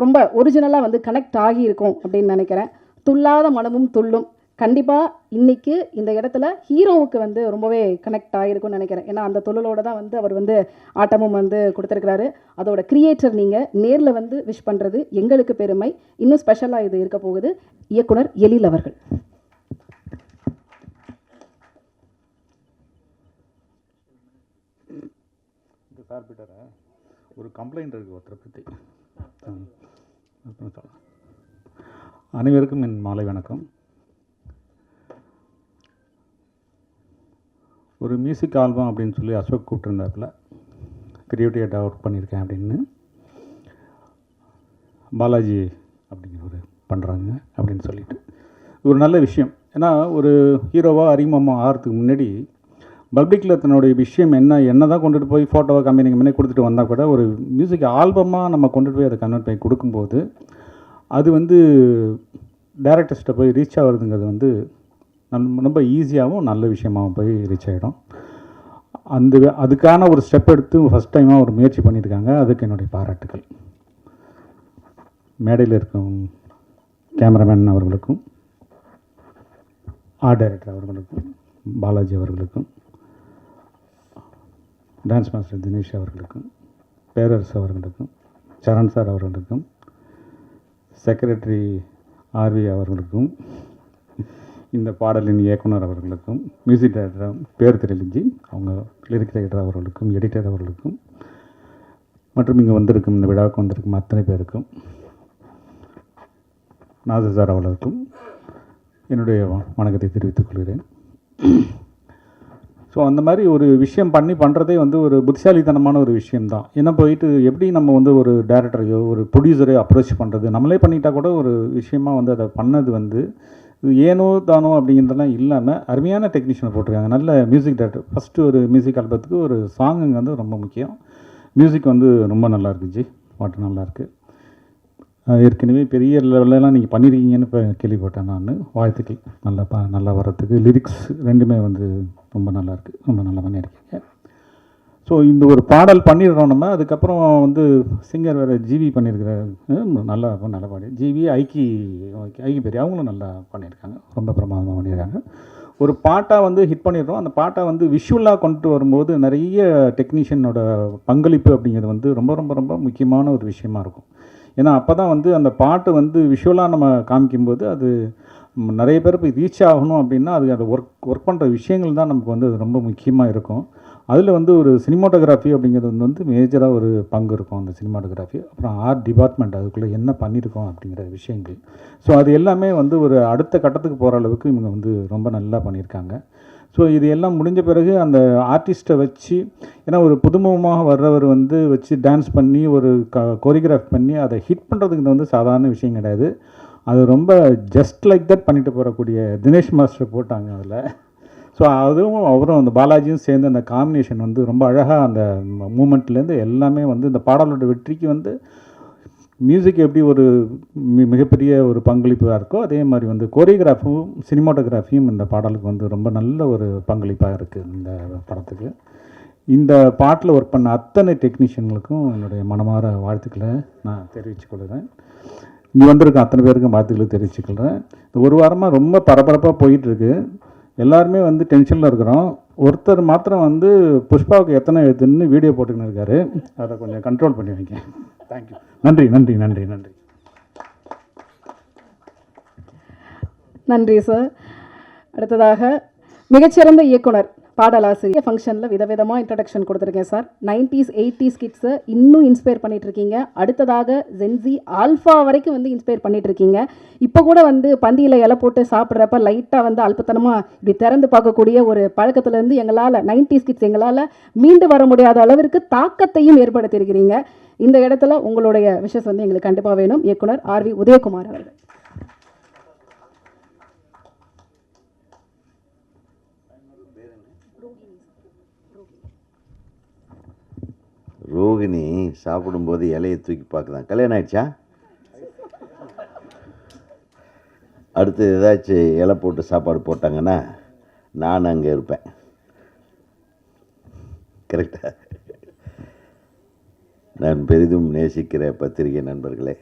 ரொம்ப ஒரிஜினலாக வந்து கனெக்ட் ஆகியிருக்கும் அப்படின்னு நினைக்கிறேன். துள்ளாத மனமும் துள்ளும் கண்டிப்பாக இன்றைக்கி இந்த இடத்துல ஹீரோவுக்கு வந்து ரொம்பவே கனெக்ட் ஆகிருக்கும்னு நினைக்கிறேன். ஏன்னா அந்த தொழிலோடு தான் வந்து அவர் வந்து ஆட்டமும் வந்து கொடுத்துருக்கிறாரு. அதோட கிரியேட்டர் நீங்கள் நேரில் வந்து விஷ் பண்ணுறது எங்களுக்கு பெருமை. இன்னும் ஸ்பெஷலாக இது இருக்க போகுது. இயக்குனர் எழில் அவர்கள். சார் பிட்டர ஒரு கம்ப்ளைண்ட் இருக்குது ஒருத்தரை பற்றி. அனைவருக்கும் என் மாலை வணக்கம். ஒரு மியூசிக் ஆல்பம் அப்படின்னு சொல்லி அசோக் கூப்பிட்டுருந்தாப்புல, கிரியேட்டிவிட்டாக ஒர்க் பண்ணியிருக்கேன் அப்படின்னு. பாலாஜி அப்படிங்கிறவர் பண்ணுறாங்க அப்படின்னு சொல்லிட்டு ஒரு நல்ல விஷயம். ஏன்னா ஒரு ஹீரோவாக அறிமுகமாக ஆகிறதுக்கு முன்னாடி பப்ளிக்கில் தன்னுடைய விஷயம் என்ன தான் கொண்டுட்டு போய் ஃபோட்டோவை கம்பெனிக்கு முன்னே கொடுத்துட்டு வந்தால் கூட ஒரு மியூசிக் ஆல்பமாக நம்ம கொண்டுட்டு போய் அதை கன்வெர்ட் பண்ணி கொடுக்கும்போது அது வந்து டைரக்டர்ஸ்ட்டை போய் ரீச் ஆகிறதுங்கிறது வந்து ரொம்ப ஈஸியாகவும் நல்ல விஷயமாகவும் போய் ரீச் ஆகிடும். அதுக்கான ஒரு ஸ்டெப் எடுத்து ஃபஸ்ட் டைமாக ஒரு முயற்சி பண்ணியிருக்காங்க. அதுக்கு என்னுடைய பாராட்டுக்கள். மேடையில் இருக்கும் கேமராமேன் அவர்களுக்கும், ஆர்ட் டைரக்டர் அவர்களுக்கும், பாலாஜி அவர்களுக்கும், டான்ஸ் மாஸ்டர் தினேஷ் அவர்களுக்கும், பேரரசு அவர்களுக்கும், சரண் சார் அவர்களுக்கும், செக்ரட்டரி ஆர்வி அவர்களுக்கும், இந்த பாடலின் இயக்குனர் அவர்களுக்கும், மியூசிக் டைரக்டர் பேர் தெரிஞ்சு அவங்க லிரிக் ரைட்டர் அவர்களுக்கும், எடிட்டர் அவர்களுக்கும், மற்றும் இங்கே வந்திருக்கும் இந்த விழாவுக்கு வந்திருக்கும் அத்தனை பேருக்கும், நாசர் சார் அவர்களுக்கும் என்னுடைய வணக்கத்தை தெரிவித்துக் கொள்கிறேன். ஸோ அந்த மாதிரி ஒரு விஷயம் பண்ணுறதே வந்து ஒரு புத்திசாலித்தனமான ஒரு விஷயம்தான். ஏன்னா போயிட்டு எப்படி நம்ம வந்து ஒரு டைரக்டரையோ ஒரு ப்ரொடியூசரையோ அப்ரோச் பண்ணுறது, நம்மளே பண்ணிட்டா கூட ஒரு விஷயமாக வந்து அதை பண்ணது வந்து ஏனோ தானோ அப்படிங்கிறதெல்லாம் இல்லாமல் அருமையான டெக்னீஷியனை போட்டிருக்காங்க. நல்ல மியூசிக் டைரக்டர். ஃபஸ்ட்டு ஒரு மியூசிக் ஆல்பத்துக்கு ஒரு சாங்குங்க வந்து ரொம்ப முக்கியம். மியூசிக் வந்து ரொம்ப நல்லா இருக்குச்சு, பாட்டு நல்லாயிருக்கு. ஏற்கனவே பெரிய லெவலெலாம் நீங்கள் பண்ணியிருக்கீங்கன்னு இப்போ கேள்விப்பட்டேன் நான். வாழ்த்துக்கள். நல்லா வர்றதுக்கு லிரிக்ஸ் ரெண்டுமே வந்து ரொம்ப நல்லாயிருக்கு, ரொம்ப நல்லா பண்ணியிருக்கீங்க. ஸோ இந்த ஒரு பாடல் பண்ணிடுறோம் நம்ம. அதுக்கப்புறம் வந்து சிங்கர் வேறு ஜிவி பண்ணியிருக்கிற நல்லா பாடி ஜிவி ஐக்கி பெரிய அவங்களும் நல்லா பண்ணியிருக்காங்க, ரொம்ப பிரமாதமாக பண்ணியிருக்காங்க. ஒரு பாட்டாக வந்து ஹிட் பண்ணிடுறோம். அந்த பாட்டை வந்து விஷுவலாக கொண்டு வரும்போது நிறைய டெக்னீஷியனோட பங்களிப்பு அப்படிங்கிறது வந்து ரொம்ப ரொம்ப ரொம்ப முக்கியமான ஒரு விஷயமா இருக்கும். ஏன்னா அப்போ தான் வந்து அந்த பாட்டு வந்து விஷுவலாக நம்ம காமிக்கும்போது அது நிறைய பேர் போய் ரீச் ஆகணும் அப்படின்னா அது ஒர்க் பண்ணுற விஷயங்கள் தான் நமக்கு வந்து அது ரொம்ப முக்கியமாக இருக்கும். அதில் வந்து ஒரு சினிமாட்டோகிராஃபி அப்படிங்கிறது வந்து மேஜராக ஒரு பங்கு இருக்கும். அந்த சினிமாட்டோகிராஃபி, அப்புறம் ஆர்ட் டிபார்ட்மெண்ட் அதுக்குள்ளே என்ன பண்ணியிருக்கோம் அப்படிங்கிற விஷயங்கள். ஸோ அது எல்லாமே வந்து ஒரு அடுத்த கட்டத்துக்கு போகிற அளவுக்கு இவங்க வந்து ரொம்ப நல்லா பண்ணியிருக்காங்க. ஸோ இது எல்லாம் முடிஞ்ச பிறகு அந்த ஆர்டிஸ்ட்டை வச்சு, ஏன்னா ஒரு புதுமுகமாக வர்றவர் வந்து வச்சு டான்ஸ் பண்ணி ஒரு கோரியோகிராஃப் பண்ணி அதை ஹிட் பண்ணுறதுக்கு வந்து சாதாரண விஷயம் கிடையாது. அது ரொம்ப ஜஸ்ட் லைக் தட் பண்ணிட்டு போகக்கூடிய தினேஷ் மாஸ்டர் போட்டாங்க அதில். ஸோ அதுவும் அவரும் அந்த பாலாஜியும் சேர்ந்து அந்த காம்பினேஷன் வந்து ரொம்ப அழகாக அந்த மூமெண்ட்லேருந்து எல்லாமே வந்து இந்த பாடலோட வெற்றிக்கு வந்து மியூசிக் எப்படி ஒரு மிகப்பெரிய ஒரு பங்களிப்பாக இருக்கோ அதே மாதிரி வந்து கோரியோகிராஃபும் சினிமாட்டோகிராஃபியும் இந்த பாடலுக்கு வந்து ரொம்ப நல்ல ஒரு பங்களிப்பாக இருக்குது இந்த படத்துக்கு. இந்த பாட்டில் ஒர்க் பண்ண அத்தனை டெக்னீஷியன்களுக்கும் என்னுடைய மனமார வாழ்த்துக்களை நான் தெரிவித்துக்கொள்கிறேன். இங்கே வந்திருக்க அத்தனை பேருக்கும் வாழ்த்துக்களை தெரிவிச்சுக்கிறேன். இந்த ஒரு வாரமாக ரொம்ப பரபரப்பாக போயிட்டுருக்கு. எல்லாருமே வந்து டென்ஷனில் இருக்கிறோம். ஒருத்தர் மாத்திரம் வந்து புஷ்பாவுக்கு எத்தனை எழுத்துன்னு வீடியோ போட்டுக்கின்னு இருக்காரு. அதை கொஞ்சம் கண்ட்ரோல் பண்ணி வைங்க. தேங்க்யூ. நன்றி நன்றி நன்றி நன்றி நன்றி சார். அடுத்ததாக மிகச்சிறந்த இயக்குனர், பாடலாசிரியர் ஃபங்க்ஷனில் விதவிதமாக இன்ட்ரடக்ஷன் கொடுத்துருக்கேன் சார். 90s 80s கிட்ஸை இன்னும் இன்ஸ்பயர் பண்ணிட்டு இருக்கீங்க. அடுத்ததாக ஜென்சி ஆல்ஃபா வரைக்கும் வந்து இன்ஸ்பயர் பண்ணிட்டு இருக்கீங்க. இப்போ கூட வந்து பந்தியில் இலை போட்டு சாப்பிட்றப்ப லைட்டாக வந்து அல்பத்தனமாக இப்படி திறந்து பார்க்கக்கூடிய ஒரு பழக்கத்துலேருந்து எங்களால் 90s கிட்ஸ் எங்களால் மீண்டு வர முடியாத அளவிற்கு தாக்கத்தையும் ஏற்படுத்தியிருக்கிறீங்க. இந்த இடத்துல உங்களுடைய விஷஸ் வந்து எங்களுக்கு கண்டிப்பாக வேணும். இயக்குனர் ஆர்வி உதயகுமார் அவர்கள். ரோகிணி சாப்பிடும்போது இலையை தூக்கி பார்க்குதான். கல்யாணம் ஆயிடுச்சா? அடுத்து ஏதாச்சும் இலை போட்டு சாப்பாடு போட்டாங்கன்னா நான் அங்கே இருப்பேன். கரெக்டாக? நான் பெரிதும் நேசிக்கிற பத்திரிகை நண்பர்களே,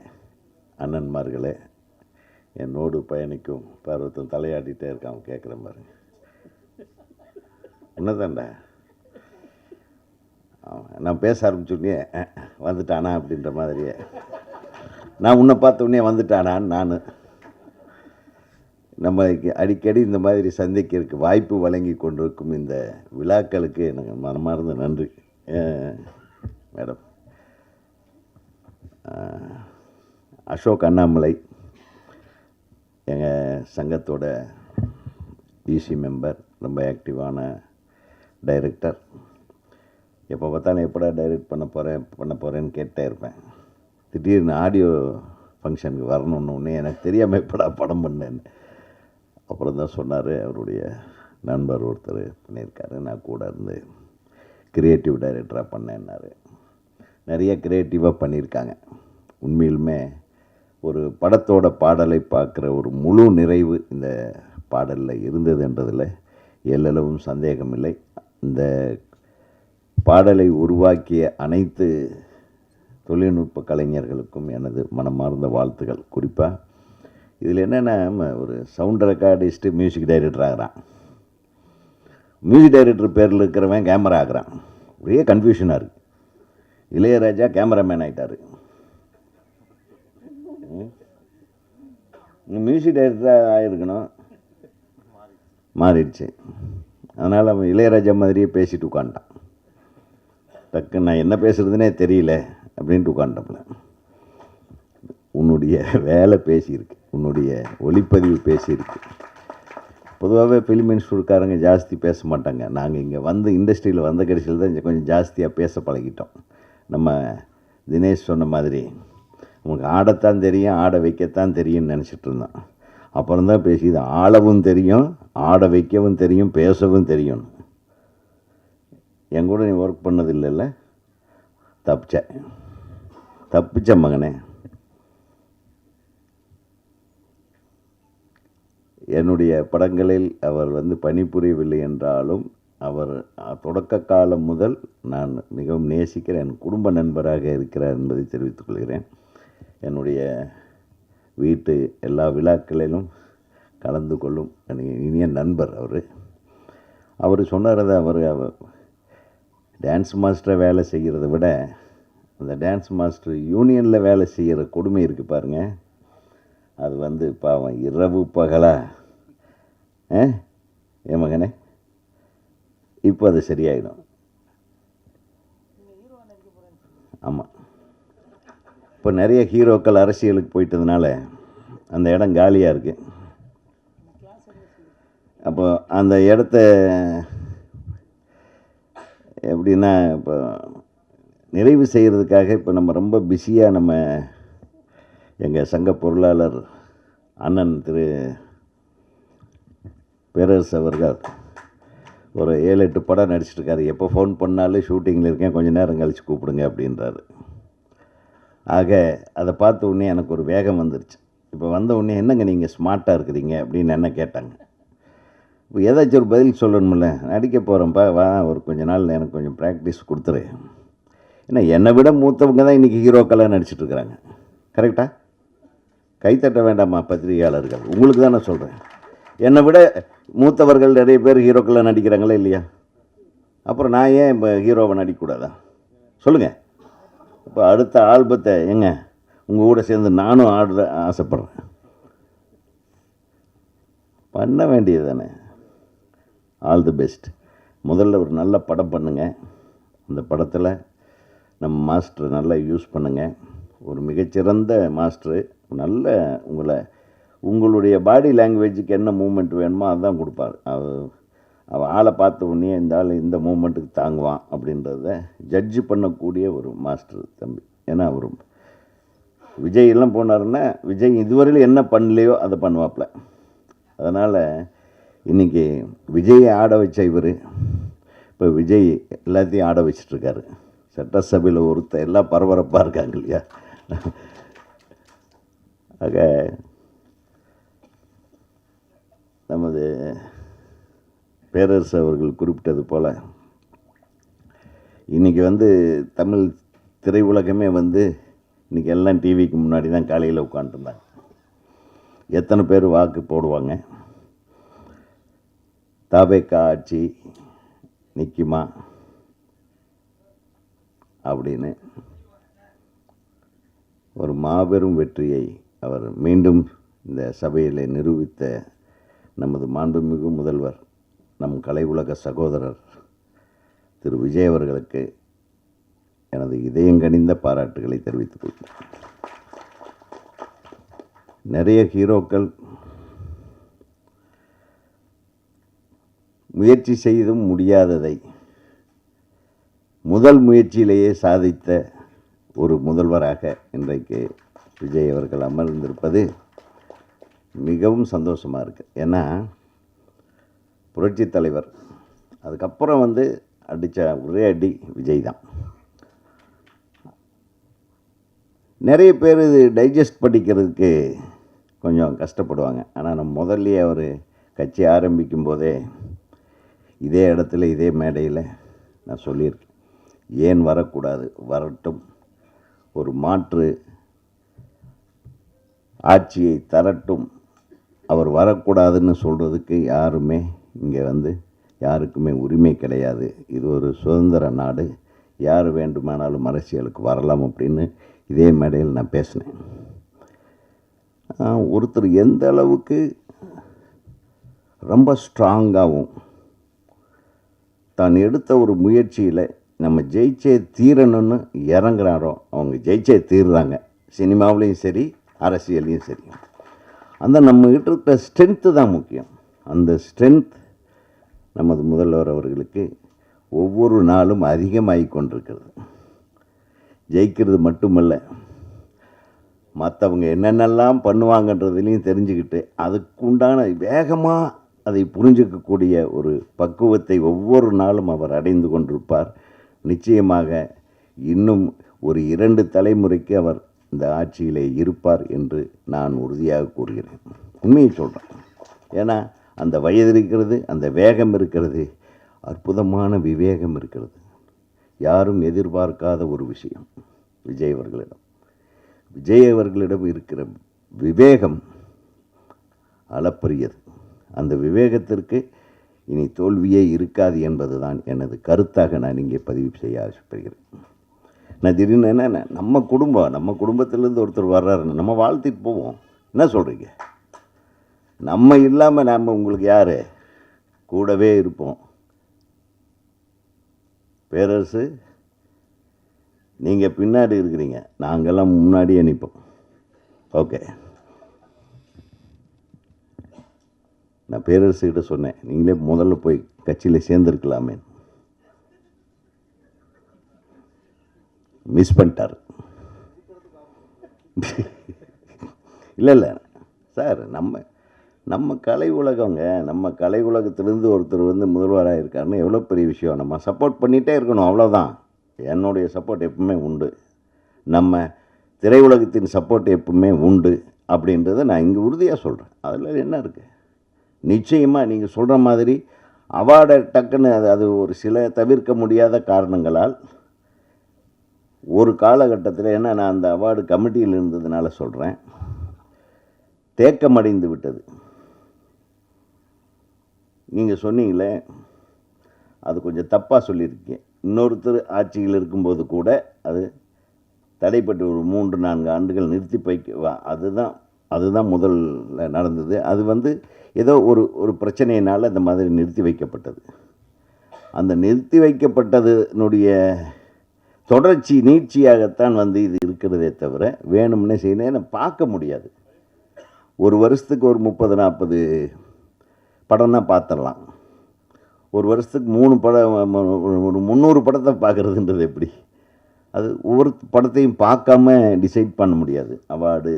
அண்ணன்மார்களே, என்னோடு பயணிக்கும் பருவத்தம் தலையாட்டிகிட்டே இருக்கான். கேட்குறேன் பாருங்க, என்னதான்டா நான் பேச ஆரம்பிச்சோடனே வந்துட்டானா அப்படின்ற மாதிரியே, நான் உன்னை பார்த்த உடனே வந்துட்டானான்னு நான். நம்ம அடிக்கடி இந்த மாதிரி சந்திக்கிறதுக்கு வாய்ப்பு வழங்கி கொண்டிருக்கும் இந்த விழாக்களுக்கு எனக்கு மனமார்ந்த நன்றி. மேடம் அசோக் அண்ணாமலை எங்கள் சங்கத்தோட டிசி மெம்பர், ரொம்ப ஆக்டிவான டைரக்டர். எப்போ பார்த்தாலும் எப்படா டைரக்ட் பண்ண போகிறேன்னு கேட்டே இருப்பேன். திடீர்னு ஆடியோ ஃபங்க்ஷனுக்கு வரணுன்னு எனக்கு தெரியாமல் எப்படா படம் பண்ணேன்னு அப்புறம் தான் சொன்னார். அவருடைய நண்பர் ஒருத்தர் பண்ணியிருக்காரு, நான் கூட இருந்து க்ரியேட்டிவ் டைரக்டராக பண்ணேன்னாரு. நிறைய க்ரியேட்டிவாக பண்ணியிருக்காங்க. உண்மையிலுமே ஒரு படத்தோட பாடலை பார்க்குற ஒரு முழு நிறைவு இந்த பாடலில் இருந்ததுன்றதில் எல்லளவும் சந்தேகமில்லை. இந்த பாடலை உருவாக்கிய அனைத்து தொழில்நுட்ப கலைஞர்களுக்கும் எனது மனமார்ந்த வாழ்த்துக்கள். குறிப்பாக இதில் என்னென்னா, ஒரு சவுண்ட் ரெக்கார்டிஸ்ட்டு மியூசிக் டைரக்டர் ஆகிறான், மியூசிக் டைரக்டர் பேரில் இருக்கிறவன் கேமரா ஆகிறான். ஒரே கன்ஃபியூஷனாக இருக்குது. இளையராஜா கேமராமேன் ஆகிட்டார், மியூசிக் டைரக்டராக ஆகிருக்கணும், மாறிடுச்சு. அதனால் அவன் இளையராஜா மாதிரியே பேசிட்டு உட்காந்துட்டான். டக்குன்னு நான் என்ன பேசுகிறதுனே தெரியல அப்படின்ட்டு உட்காந்துட்டோம்ல. உன்னுடைய வேலை பேசியிருக்கு, உன்னுடைய ஒளிப்பதிவு பேசியிருக்கு. பொதுவாகவே ஃபிலிம் இன்ஸ்டியூட்காரங்க ஜாஸ்தி பேச மாட்டாங்க. நாங்கள் இங்கே வந்து இண்டஸ்ட்ரியில் வந்த கடைசியில் தான் கொஞ்சம் ஜாஸ்தியாக பேச பழகிட்டோம். நம்ம தினேஷ் சொன்ன மாதிரி உங்களுக்கு ஆடத்தான் தெரியும், ஆட வைக்கத்தான் தெரியும்னு நினச்சிட்டு இருந்தோம். அப்புறம் தான் பேசி இது ஆளவும் தெரியும், ஆட வைக்கவும் தெரியும், பேசவும் தெரியும். என் கூட நீ ஒர்க் பண்ணது இல்லைல்ல? தப்பிச்ச மகனே. என்னுடைய படங்களில் அவர் வந்து பணிபுரியவில்லை என்றாலும் அவர் தொடக்க காலம் முதல் நான் மிகவும் நேசிக்கிற என் குடும்ப நண்பராக இருக்கிறார் என்பதை தெரிவித்துக் கொள்கிறேன். என்னுடைய வீட்டு எல்லா விழாக்களிலும் கலந்து கொள்ளும் இனிய நண்பர் அவர் சொன்னார். அவர் டான்ஸ் மாஸ்டரை வேலை செய்கிறத விட அந்த டான்ஸ் மாஸ்டர் யூனியனில் வேலை செய்கிற கொடுமை இருக்குது பாருங்கள். அது வந்து பாவம் இரவு பகலா என் மகனே. இப்போ அது சரியாயிடும். ஆமாம், இப்போ நிறைய ஹீரோக்கள் அரசியலுக்கு போயிட்டதுனால அந்த இடம் காலியாக இருக்குது. அப்போ அந்த இடத்த எப்படின்னா இப்போ நிறைவு செய்கிறதுக்காக இப்போ நம்ம ரொம்ப பிஸியாக நம்ம எங்கள் சங்க பொருளாளர் அண்ணன் திரு பேரரசு அவர்கள் ஒரு 7-8 படம் நடிச்சிட்ருக்காரு. எப்போ ஃபோன் பண்ணாலும் ஷூட்டிங்கில் இருக்கேன், கொஞ்சம் நேரம் கழித்து கூப்பிடுங்க அப்படின்றாரு. ஆக அதை பார்த்த உடனே எனக்கு ஒரு வேகம் வந்துருச்சு. இப்போ வந்த உடனே என்னங்க நீங்கள் ஸ்மார்ட்டாக இருக்கிறீங்க அப்படின்னு என்ன கேட்டாங்க. இப்போ ஏதாச்சும் ஒரு பதில் சொல்லணுமில்ல. நடிக்க போகிறேன்ப்பா, வா ஒரு கொஞ்ச நாள் எனக்கு கொஞ்சம் ப்ராக்டிஸ் கொடுத்துரு. ஏன்னா என்னை விட மூத்தவங்க தான் இன்றைக்கி ஹீரோக்கெல்லாம் நடிச்சிட்ருக்குறாங்க. கரெக்டாக? கைத்தட்ட வேண்டாமா பத்திரிகையாளர்கள்? உங்களுக்கு தான் நான் சொல்கிறேன். என்னை விட மூத்தவர்கள் நிறைய பேர் ஹீரோக்கெல்லாம் நடிக்கிறாங்களா இல்லையா? அப்புறம் நான் ஏன் இப்போ ஹீரோவை நடிக்கக்கூடாதா சொல்லுங்கள்? இப்போ அடுத்த ஆல்பத்தை எங்க உங்கள் கூட சேர்ந்து நானும் ஆடுற ஆசைப்பட்றேன். பண்ண வேண்டியது தானே. All the best. முதல்ல ஒரு நல்ல படம் பண்ணுங்கள். அந்த படத்தில் நம்ம மாஸ்டர் நல்லா யூஸ் பண்ணுங்கள். ஒரு மிகச்சிறந்த மாஸ்டரு. நல்ல உங்களுடைய பாடி லாங்குவேஜுக்கு என்ன மூமெண்ட் வேணுமோ அதுதான் கொடுப்பார். அவள் ஆளை பார்த்த உடனே இந்த ஆள் இந்த மூமெண்ட்டுக்கு தாங்குவான் அப்படின்றத ஜட்ஜு பண்ணக்கூடிய ஒரு மாஸ்டர் தம்பி. ஏன்னா அவர் விஜய் எல்லாம் போனாருன்னா விஜய் இதுவரையில் என்ன பண்ணலையோ அதை பண்ணுவாப்புல. அதனால் இன்றைக்கி விஜயை ஆட வச்ச இவர் இப்போ விஜய் எல்லாத்தையும் ஆட வச்சிட்ருக்காரு. சட்டசபையில் எல்லாம் பரபரப்பாக இருக்காங்க இல்லையா. ஆக நமது பேரரசு அவர்கள் குறிப்பிட்டது போல் இன்றைக்கி தமிழ் திரையுலகமே இன்றைக்கி எல்லாம் டிவிக்கு முன்னாடி தான் காலையில் உட்காந்துருந்தாங்க. எத்தனை பேர் வாக்கு போடுவாங்க, தவேகா ஆட்சி நிற்குமா அப்படின்னு ஒரு மாபெரும் வெற்றியை அவர் மீண்டும் இந்த சபையில் நிரூபித்த நமது மாண்புமிகு முதல்வர், நம் கலை உலக சகோதரர் திரு விஜய் அவர்களுக்கு எனது இதயங்கனிந்த பாராட்டுகளை தெரிவித்துக் கொள்கிறேன். நிறைய ஹீரோக்கள் முயற்சி செய்தும் முடியாததை முதல் முயற்சியிலேயே சாதித்த ஒரு முதல்வராக இன்றைக்கு விஜய் அவர்கள் அமர்ந்திருப்பது மிகவும் சந்தோஷமாக இருக்குது. ஏன்னா புரட்சி தலைவர் அதுக்கப்புறம் அடித்த ஒரே அடி விஜய் தான். நிறைய பேர் இது டைஜஸ்ட் பண்ணிக்கிறதுக்கு கொஞ்சம் கஷ்டப்படுவாங்க. ஆனால் நம்ம முதல்லையே அவர் கட்சி ஆரம்பிக்கும் போதே இதே இடத்துல இதே மேடையில் நான் சொல்லியிருக்கேன், ஏன் வரக்கூடாது, வரட்டும், ஒரு மாற்று ஆட்சியை தரட்டும், அவர் வரக்கூடாதுன்னு சொல்கிறதுக்கு யாருமே இங்கே யாருக்குமே உரிமை கிடையாது, இது ஒரு சுதந்திர நாடு, யார் வேண்டுமானாலும் அரசியலுக்கு வரலாம் அப்படின்னு இதே மேடையில் நான் பேசினேன். ஒருத்தர் எந்த அளவுக்கு ரொம்ப ஸ்ட்ராங்காகவும் தான் எடுத்த ஒரு முயற்சியில் நம்ம ஜெயிச்சே தீரணும்னு இறங்குறாரோ அவங்க ஜெயிச்சே தீர்றாங்க. சினிமாவிலையும் சரி அரசியலையும் சரி. அந்த நம்மகிட்ட இருக்கிற ஸ்ட்ரென்த்து தான் முக்கியம். அந்த ஸ்ட்ரென்த் நமது முதல்வர் அவர்களுக்கு ஒவ்வொரு நாளும் அதிகமாகி கொண்டிருக்கிறது. ஜெயிக்கிறது மட்டுமல்ல, மற்றவங்க என்னென்னலாம் பண்ணுவாங்கன்றதுலையும் தெரிஞ்சுக்கிட்டு அதுக்குண்டான வேகமாக அதை புரிஞ்சிக்கக்கூடிய ஒரு பக்குவத்தை ஒவ்வொரு நாளும் அவர் அடைந்து கொண்டிருப்பார். நிச்சயமாக இன்னும் ஒரு 2 தலைமுறைக்கு அவர் இந்த ஆட்சியிலே இருப்பார் என்று நான் உறுதியாக கூறுகிறேன். உண்மையை சொல்கிறேன். ஏன்னா அந்த வயது இருக்கிறது, அந்த வேகம் இருக்கிறது, அற்புதமான விவேகம் இருக்கிறது. யாரும் எதிர்பார்க்காத ஒரு விஷயம் விஜய் அவர்களிடம் இருக்கிற விவேகம் அளப்பரியது. அந்த விவேகத்திற்கு இனி தோல்வியே இருக்காது என்பது தான் எனது கருத்தாக நான் இங்கே பதிவு செய்ய ஆசைப்படுகிறேன். நான் திடீர்னு என்ன நம்ம குடும்பத்திலேருந்து ஒருத்தர் வர்றாருன்னு நம்ம வாழ்த்திட்டு போவோம். என்ன சொல்கிறீங்க? நம்ம இல்லாமல் நாம் உங்களுக்கு யார்? கூடவே இருப்போம். பேரரசு நீங்கள் பின்னாடி இருக்கிறீங்க, நாங்கள்லாம் முன்னாடியே நிற்போம். ஓகே, நான் பேரரசுகிட்ட சொன்னேன், நீங்களே முதல்ல போய் கட்சியில் சேர்ந்துருக்கலாமே. மிஸ் பண்ணிட்டார். இல்லை சார், நம்ம கலை உலகங்க, நம்ம கலை உலகத்திலேருந்து ஒருத்தர் முதல்வராக இருக்காருன்னு எவ்வளோ பெரிய விஷயம். நம்ம சப்போர்ட் பண்ணிகிட்டே இருக்கணும், அவ்வளோதான். என்னுடைய சப்போர்ட் எப்பவுமே உண்டு, நம்ம திரையுலகத்தின் சப்போர்ட் எப்பவுமே உண்டு அப்படின்றத நான் இங்கே உறுதியாக சொல்கிறேன். அதில் என்ன இருக்குது? நிச்சயமாக நீங்கள் சொல்கிற மாதிரி அவார்டை டக்குன்னு அது ஒரு சில தவிர்க்க முடியாத காரணங்களால் ஒரு காலகட்டத்தில், ஏன்னா நான் அந்த அவார்டு கமிட்டியில் இருந்ததுனால சொல்கிறேன், தேக்கமடைந்து விட்டது. நீங்கள் சொன்னீங்களே, அது கொஞ்சம் தப்பாக சொல்லியிருக்கேன். இன்னொருத்தர் ஆட்சியில் இருக்கும்போது கூட அது தடைப்பட்டு ஒரு 3-4 ஆண்டுகள் நிறுத்தி வைக்க, அதுதான் முதல்ல நடந்தது. அது ஏதோ ஒரு பிரச்சனையினால் இந்த மாதிரி நிறுத்தி வைக்கப்பட்டது. அந்த நிறுத்தி வைக்கப்பட்டதனுடைய தொடர்ச்சி நீட்சியாகத்தான் வந்து இது இருக்கிறதே தவிர வேணும்னே செய்யணும் பார்க்க முடியாது. ஒரு வருஷத்துக்கு ஒரு 30-40 படம்னா பார்த்துடலாம். ஒரு வருஷத்துக்கு 3 படம், ஒரு 300 படத்தை பார்க்குறதுன்றது எப்படி? அது ஒவ்வொரு படத்தையும் பார்க்காம டிசைட் பண்ண முடியாது. அவார்டு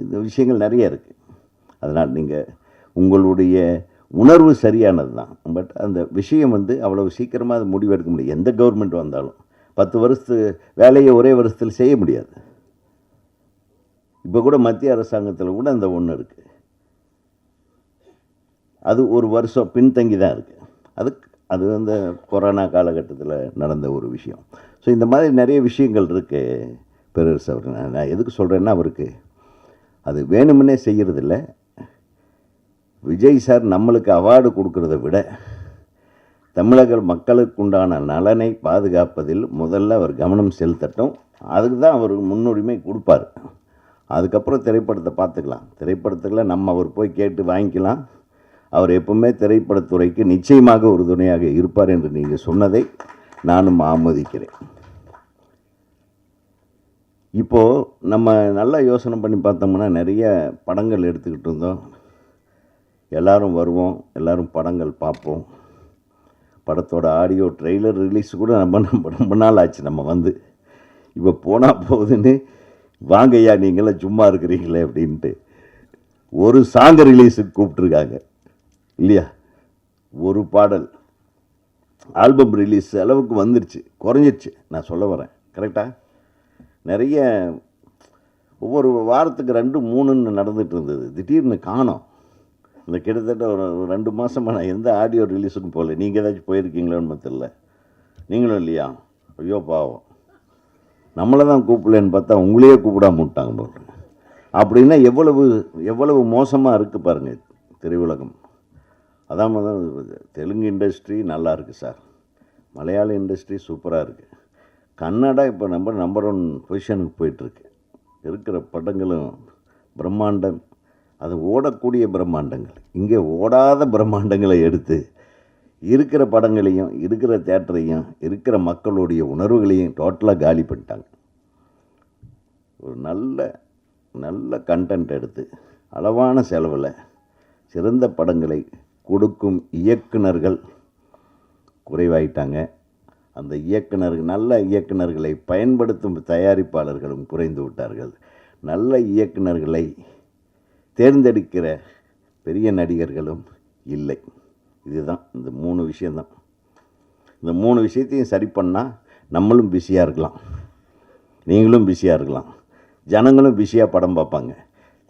இந்த விஷயங்கள் நிறைய இருக்குது. அதனால் நீங்கள் உங்களுடைய உணர்வு சரியானது தான். பட் அந்த விஷயம் வந்து அவ்வளவு சீக்கிரமாக அது முடிவெடுக்க முடியும். எந்த கவர்மெண்ட் வந்தாலும் 10 வருஷத்து வேலையை ஒரே வருஷத்தில் செய்ய முடியாது. இப்போ கூட மத்திய அரசாங்கத்தில் கூட அந்த ஒன்று இருக்குது. அது ஒரு வருஷம் பின்தங்கி தான் இருக்குது. அது அந்த கொரோனா காலகட்டத்தில் நடந்த ஒரு விஷயம். ஸோ இந்த மாதிரி நிறைய விஷயங்கள் இருக்குது. பெருசு அவர் நான் எதுக்கு சொல்கிறேன்னா, அவருக்கு அது வேணுமுன்னே செய்கிறதில்ல. விஜய் சார் நம்மளுக்கு அவார்டு கொடுக்கறத விட தமிழக மக்களுக்கு உண்டான நலனை பாதுகாப்பதில் முதல்ல அவர் கவனம் செலுத்தட்டும். அதுக்கு தான் அவர் முன்னுரிமை கொடுப்பார். அதுக்கப்புறம் திரைப்படத்தை பார்த்துக்கலாம். திரைப்படத்தில் நம்ம அவர் போய் கேட்டு வாங்கிக்கலாம். அவர் எப்பவுமே திரைப்படத்துறைக்கு நிச்சயமாக ஒரு துணையாக இருப்பார் என்று நீங்கள் சொன்னதை நானும் ஆமோதிக்கிறேன். இப்போது நம்ம நல்லா யோசனை பண்ணி பார்த்தோம்னா நிறைய படங்கள் எடுத்துக்கிட்டு இருந்தோம். எல்லோரும் வருவோம், எல்லோரும் படங்கள் பார்ப்போம். படத்தோட ஆடியோ ட்ரெய்லர் ரிலீஸ் கூட ரொம்ப நாள் ஆச்சு நம்ம வந்து. இப்போ போனால் போகுதுன்னு வாங்கய்யா நீங்களாம் சும்மா இருக்கிறீங்களே அப்படின்ட்டு ஒரு சாங் ரிலீஸுக்கு கூப்பிட்ருக்காங்க இல்லையா? ஒரு பாடல் ஆல்பம் ரிலீஸ் அளவுக்கு வந்துருச்சு, குறைஞ்சிருச்சு. நான் சொல்ல வரேன் கரெக்டாக. நிறைய ஒவ்வொரு வாரத்துக்கு 2-3ன்னு நடந்துகிட்டு இருந்தது. திடீர்னு காணோம். இந்த கிட்டத்தட்ட ஒரு 2 மாதமாக நான் எந்த ஆடியோ ரிலீஸுக்கும் போகல. நீங்கள் ஏதாச்சும் போயிருக்கீங்களோன்னு தெரியல. நீங்களும் இல்லையா? ஐயோ பாவம், நம்மளை தான் கூப்பிடலன்னு பார்த்தா உங்களையே கூப்பிடாம விட்டாங்க போல. அப்படின்னா எவ்வளவு மோசமாக இருக்குது பாருங்கள் திரையுலகம். அதான் தெலுங்கு இண்டஸ்ட்ரி நல்லா இருக்குது சார், மலையாள இண்டஸ்ட்ரி சூப்பராக இருக்குது, கன்னடா இப்போ நம்பர் 1 பொசிஷனுக்கு போயிட்டுருக்கு. இருக்கிற படங்களும் பிரம்மாண்டம், அது ஓடக்கூடிய பிரம்மாண்டங்கள். இங்கே ஓடாத பிரம்மாண்டங்களை எடுத்து இருக்கிற படங்களையும் இருக்கிற தேட்டரையும் இருக்கிற மக்களுடைய உணர்வுகளையும் டோட்டலாக காலி பண்ணிட்டாங்க. ஒரு நல்ல கண்டென்ட் எடுத்து அளவான செலவில் சிறந்த படங்களை கொடுக்கும் இயக்குனர்கள் குறைவாயிட்டாங்க. அந்த நல்ல இயக்குனர்களை பயன்படுத்தும் தயாரிப்பாளர்களும் குறைந்து விட்டார்கள். நல்ல இயக்குனர்களை தேர்ந்தெடுக்கிற பெரிய நடிகர்களும் இல்லை. இதுதான் இந்த 3 விஷயந்தான். இந்த 3 விஷயத்தையும் சரி பண்ணால் நம்மளும் பிஸியாக இருக்கலாம், நீங்களும் பிஸியாக இருக்கலாம், ஜனங்களும் பிஸியாக படம் பார்ப்பாங்க.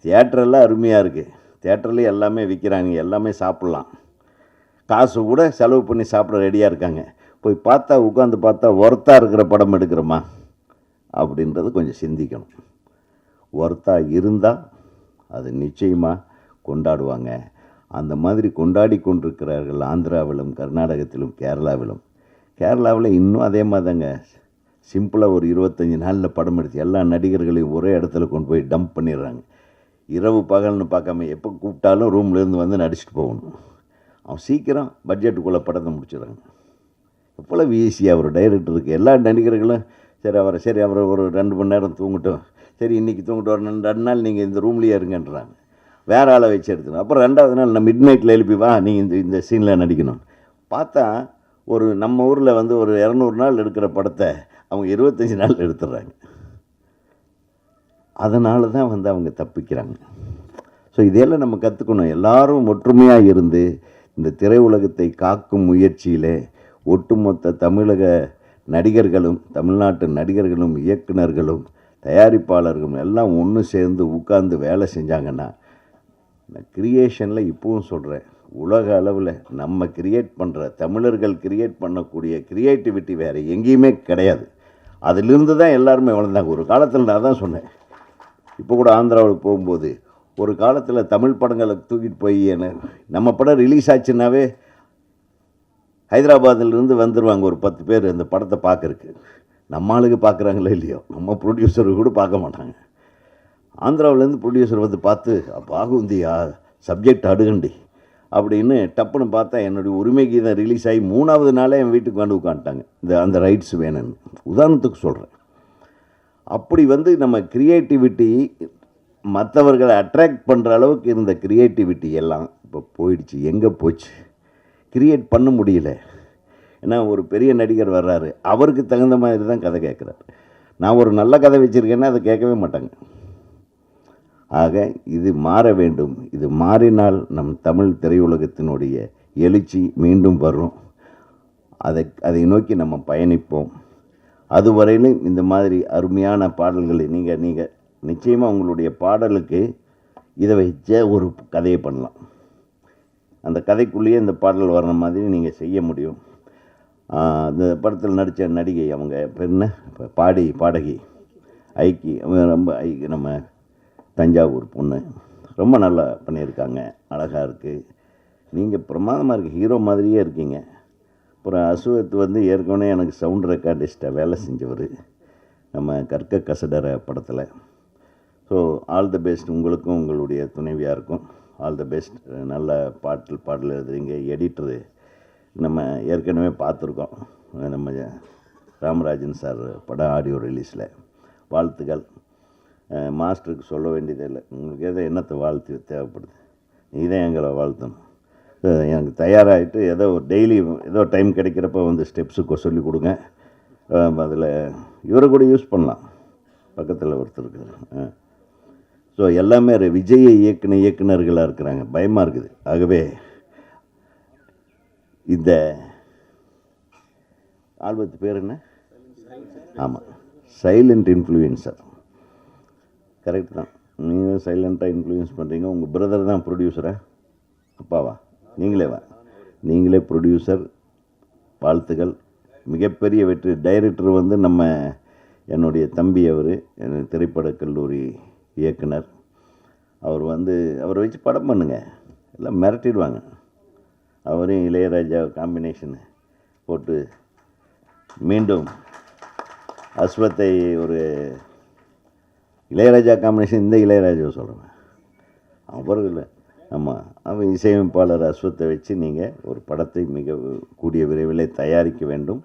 தியேட்டரெல்லாம் அருமையாக இருக்குது. தியேட்டர்லேயும் எல்லாமே விற்கிறாங்க, எல்லாமே சாப்பிட்லாம், காசு கூட செலவு பண்ணி சாப்பிட ரெடியாக இருக்காங்க. போய் பார்த்தா உட்காந்து பார்த்தா ஒர்த்தாக இருக்கிற படம் எடுக்கிறோமா அப்படின்றது கொஞ்சம் சிந்திக்கணும். ஒர்த்தாக இருந்தால் அது நிச்சயமாக கொண்டாடுவாங்க. அந்த மாதிரி கொண்டாடி கொண்டிருக்கிறார்கள் ஆந்திராவிலும் கர்நாடகத்திலும் கேரளாவில் இன்னும் அதே மாதிரி தாங்க. சிம்பிளாக ஒரு 25 நாளில் படம் எடுத்து எல்லா நடிகர்களையும் ஒரே இடத்துல கொண்டு போய் டம்ப் பண்ணிடுறாங்க. இரவு பகல்னு பார்க்காம எப்போ கூப்பிட்டாலும் ரூம்லேருந்து வந்து நடிச்சுட்டு போகணும். அவன் சீக்கிரம் பட்ஜெட்டுக்குள்ளே படத்தை முடிச்சிடுறாங்க. எவ்வளோ ஈஸியாக ஒரு டைரக்டருக்கு எல்லா நடிகர்களும் சரி அவரை ஒரு 2 மணி நேரம் தூங்கட்டும், சரி இன்றைக்கி தூங்கிட்டு வரணும், 2 நாள் நீங்கள் இந்த ரூம்லேயே இருங்கன்றாங்க. வேறு ஆளை வச்சு எடுத்துக்கணும். அப்புறம் 2வது நாள் நான் மிட் நைட்டில் எழுப்பி வா நீங்கள் இந்த சீனில் நடிக்கணும். பார்த்தா ஒரு நம்ம ஊரில் வந்து ஒரு 200 நாள் எடுக்கிற படத்தை அவங்க 25 நாள் எடுத்துடுறாங்க. அதனால தான் வந்து அவங்க தப்பிக்கிறாங்க. ஸோ இதையெல்லாம் நம்ம கற்றுக்கணும். எல்லாரும் ஒற்றுமையாக இருந்து இந்த திரையுலகத்தை காக்கும் முயற்சியிலே ஒட்டுமொத்த தமிழக நடிகர்களும் தமிழ்நாட்டு நடிகர்களும் இயக்குனர்களும் தயாரிப்பாளர்களும் எல்லாம் ஒன்று சேர்ந்து உட்கார்ந்து வேலை செஞ்சாங்கன்னா, கிரியேஷனில் இப்பவும் சொல்கிறேன், உலக அளவில் நம்ம கிரியேட் பண்ணுற தமிழர்கள் கிரியேட் பண்ணக்கூடிய க்ரியேட்டிவிட்டி வேறு எங்கேயுமே கிடையாது. அதிலிருந்து தான் எல்லாருமே வளர்ந்தாங்க. ஒரு காலத்தில் நான் தான் சொன்னேன், இப்போ கூட ஆந்திராவில் போகும்போது ஒரு காலத்தில் தமிழ் படங்களை தூக்கிட்டு போய் நம்ம படம் ரிலீஸ் ஆச்சுன்னாவே ஹைதராபாத்திலிருந்து வந்துடுவாங்க ஒரு 10 பேர் அந்த படத்தை பார்க்குறக்கு. நம்ம ஆளுக்கு பார்க்குறாங்களோ இல்லையோ, நம்ம ப்ரொடியூசரு கூட பார்க்க மாட்டாங்க. ஆந்திராவிலேருந்து ப்ரொடியூசர் வந்து பார்த்து பாகுந்தியா சப்ஜெக்ட் அடுகண்டி அப்படின்னு டப்புன்னு பார்த்தா என்னுடைய உரிமை கீதம் ரிலீஸ் ஆகி 3வது நாளே என் வீட்டுக்கு வந்து உட்காந்துட்டாங்க. அந்த ரைட்ஸ் வேணும்னு உதாரணத்துக்கு சொல்கிறேன். அப்படி வந்து நம்ம க்ரியேட்டிவிட்டி மற்றவர்களை அட்ராக்ட் பண்ணுற அளவுக்கு இருந்த க்ரியேட்டிவிட்டி எல்லாம் இப்போ போயிடுச்சு. எங்கே போச்சு? க்ரியேட் பண்ண முடியல. ஏன்னா ஒரு பெரிய நடிகர் வர்றாரு, அவருக்கு தகுந்த மாதிரி தான் கதை கேட்குறாரு. நான் ஒரு நல்ல கதை வச்சுருக்கேன்னா அதை கேட்கவே மாட்டாங்க. ஆக இது மாற வேண்டும். இது மாறினால் நம் தமிழ் திரையுலகத்தினுடைய எழுச்சி மீண்டும் வரும். அதை நோக்கி நம்ம பயணிப்போம். அதுவரையிலும் இந்த மாதிரி அருமையான பாடல்களை நீங்கள் நிச்சயமாக உங்களுடைய பாடலுக்கு இதை வச்ச ஒரு கதையை பண்ணலாம். அந்த கதைக்குள்ளேயே இந்த பாடல் வர்ற மாதிரி நீங்கள் செய்ய முடியும். இந்த படத்தில் நடித்த நடிகை அவங்க பெண்ணு பாடகி ஐக்கி, ரொம்ப நம்ம தஞ்சாவூர் பொண்ணு, ரொம்ப நல்லா பண்ணியிருக்காங்க. அழகாக இருக்குது. நீங்கள் பிரமாதமாக இருக்குது. ஹீரோ மாதிரியே இருக்கீங்க. அப்புறம் அசுவத் வந்து ஏற்கனவே எனக்கு சவுண்ட் ரெக்கார்டிஸ்ட்டாக வேலை செஞ்சவர் நம்ம கற்க கசடர படத்தில். ஸோ ஆல் தி பெஸ்ட் உங்களுக்கும் உங்களுடைய துணைவியாருக்கும். All the best. நல்ல பாடல் எழுதுறீங்க. எடிட்டரு நம்ம ஏற்கனவே பார்த்துருக்கோம். நம்ம ராமராஜன் சார் படம் ஆடியோ ரிலீஸில். வாழ்த்துக்கள். மாஸ்டருக்கு சொல்ல வேண்டியதே இல்லை. உங்களுக்கு எதோ என்னத்தை வாழ்த்து தேவைப்படுது, நீ தான் எங்களை வாழ்த்தணும். எனக்கு தயாராகிட்டு ஏதோ ஒரு டெய்லி ஏதோ டைம் கிடைக்கிறப்ப வந்து ஸ்டெப்ஸுக்கு சொல்லி கொடுங்க. அதில் இவரை கூட யூஸ் பண்ணலாம், பக்கத்தில் ஒருத்தர் இருக்குது. ஸோ எல்லாமே விஜயை இயக்குனர்களாக இருக்கிறாங்க. பயமாக இருக்குது. ஆகவே இந்த ஆல்பத்து பேர் என்ன? ஆமாம், சைலண்ட் இன்ஃப்ளூயன்சர். கரெக்ட் தான். நீங்கள் சைலண்ட்டாக இன்ஃப்ளூயன்ஸ் பண்ணுறீங்க. உங்கள் பிரதர் தான் ப்ரொடியூசரா? அப்பாவா? நீங்களே ப்ரொடியூசர். வாழ்த்துக்கள். மிகப்பெரிய வெற்றி. டைரக்டர் வந்து என்னுடைய தம்பி, அவர் திரைப்படக் கல்லூரி இயக்குனர். அவரை வச்சு படம் பண்ணுங்க, எல்லாம் மிரட்டிடுவாங்க. அவரையும் இளையராஜா காம்பினேஷன் போட்டு மீண்டும் அஸ்வத்தை ஒரு இளையராஜா காம்பினேஷன். இந்த இளையராஜாவை சொல்கிறேன், அவர்கள். ஆமாம், அவன் இசையமைப்பாளர் அஸ்வத்தை வச்சு நீங்கள் ஒரு படத்தை மிக கூடிய விரைவில் தயாரிக்க வேண்டும்.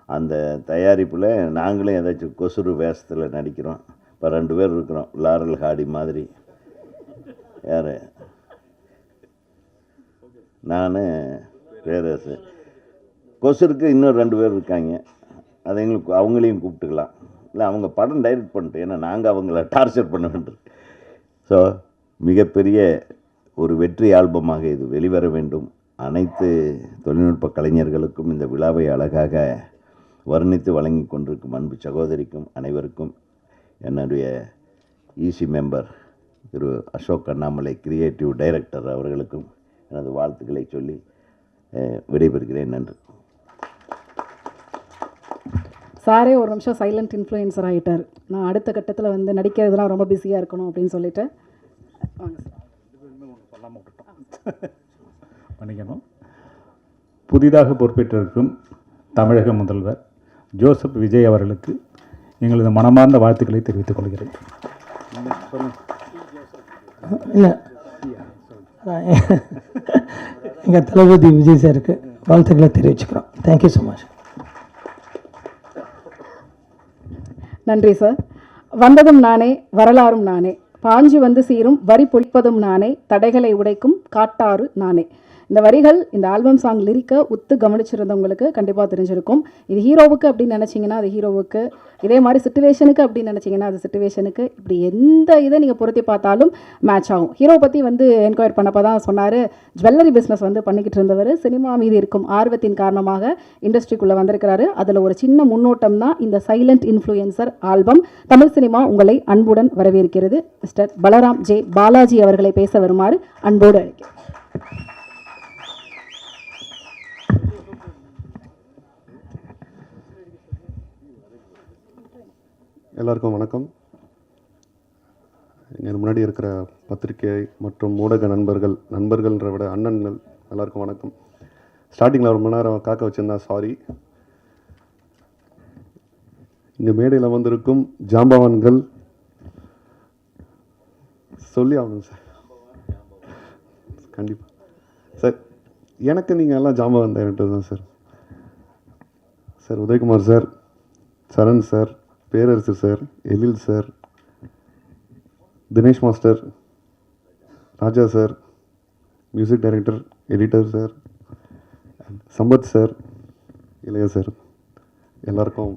அந்த தயாரிப்பில் நாங்களும் ஏதாச்சும் கொசுறு வேஷத்தில் நடிக்கிறோம். இப்போ 2 பேர் இருக்கிறோம், லாரல் ஹாடி மாதிரி. யார்? நான் பேரரசு. கொசுருக்கு இன்னும் 2 பேர் இருக்காங்க. அதை அவங்களையும் கூப்பிட்டுக்கலாம். இல்லை, அவங்க படம் டைரக்ட் பண்ணிட்டு, ஏன்னா நாங்கள் அவங்கள டார்ச்சர் பண்ண வேண்டும். ஸோ மிகப்பெரிய ஒரு வெற்றி ஆல்பமாக இது வெளிவர வேண்டும். அனைத்து தொழில்நுட்ப கலைஞர்களுக்கும் இந்த விழாவை அழகாக வர்ணித்து வழங்கி கொண்டிருக்கும் அன்பு சகோதரிக்கும் அனைவருக்கும், என்னுடைய ஈசி மெம்பர் திரு அசோக் அண்ணாமலை கிரியேட்டிவ் டைரக்டர் அவர்களுக்கும் எனது வாழ்த்துக்களை சொல்லி விடைபெறுகிறேன். நன்றி. சாரே ஒரு நிமிஷம் சைலண்ட் இன்ஃப்ளூயன்சர் ஆகிட்டார். நான் அடுத்த கட்டத்தில் வந்து நடிக்கிறதுலாம் ரொம்ப பிஸியாக இருக்கணும் அப்படின்னு சொல்லிட்டு வாங்க சார். சொல்லாமல் விட்டுட்டோம், பண்ணிக்கணும். புதிதாக பொறுப்பேற்றிருக்கும் தமிழக முதல்வர் ஜோசப் விஜய் அவர்களுக்கு எங்களது மனமார்ந்த வாழ்த்துக்களை தெரிவித்துக் கொள்கிறேன். இல்லை, எங்கள் தளபதி விஜய் சாருக்கு வாழ்த்துக்களை தெரிவிச்சுக்கிறோம். Thank you so much. நன்றி சார். வந்ததும் நானே, வரலாறும் நானே, பாஞ்சு வந்து சீரும் வரி பொழிப்பதும் நானே, தடைகளை உடைக்கும் காட்டாறு நானே. இந்த வரிகள் இந்த ஆல்பம் சாங் லிரிக்கை ஒத்து கவனிச்சிருந்தவங்களுக்கு கண்டிப்பாக தெரிஞ்சிருக்கும். இது ஹீரோவுக்கு அப்படின்னு நினச்சிங்கன்னா அது ஹீரோவுக்கு, இதே மாதிரி சிச்சுவேஷனுக்கு அப்படின்னு நினச்சிங்கன்னா அது சிச்சுவேஷனுக்கு. இப்படி எந்த இதை நீங்கள் பொருத்தி பார்த்தாலும் மேட்ச் ஆகும். ஹீரோ பற்றி வந்து என்கொயர் பண்ணப்போ தான் சொன்னார், ஜுவல்லரி பிஸ்னஸ் வந்து பண்ணிக்கிட்டு இருந்தவர் சினிமா மீது இருக்கும் ஆர்வத்தின் காரணமாக இண்டஸ்ட்ரிக்குள்ளே வந்திருக்கிறாரு. அதில் ஒரு சின்ன முன்னோட்டம் தான் இந்த silent influencer album. Tamil cinema உங்களை அன்புடன் வரவேற்கிறது. மிஸ்டர் பலராம் ஜே பாலாஜி அவர்களை பேச வருமாறு அன்போடு அழைக்கிறேன். எல்லாருக்கும் வணக்கம். என் முன்னாடி இருக்கிற பத்திரிகை மற்றும் ஊடக நண்பர்கள்ன்ற விட அண்ணன்கள் எல்லாருக்கும் வணக்கம். ஸ்டார்டிங்கில் ஒரு மணி நேரம் காக்க வச்சுருந்தா சாரி. இங்கே மேடையில் வந்திருக்கும் ஜாம்பவான்கள் சொல்லி ஆகணும் சார், கண்டிப்பாக சார் எனக்கு நீங்கள் எல்லாம் ஜாமான் டைரக்டர் தான் sir. Sir Udhayakumar sir, Saran sir, Perarasu sir, Ezhil sir, Dinesh master, Raja sir, music director, editor sir, Sampath sir, Ilaya sir, எல்லாருக்கும்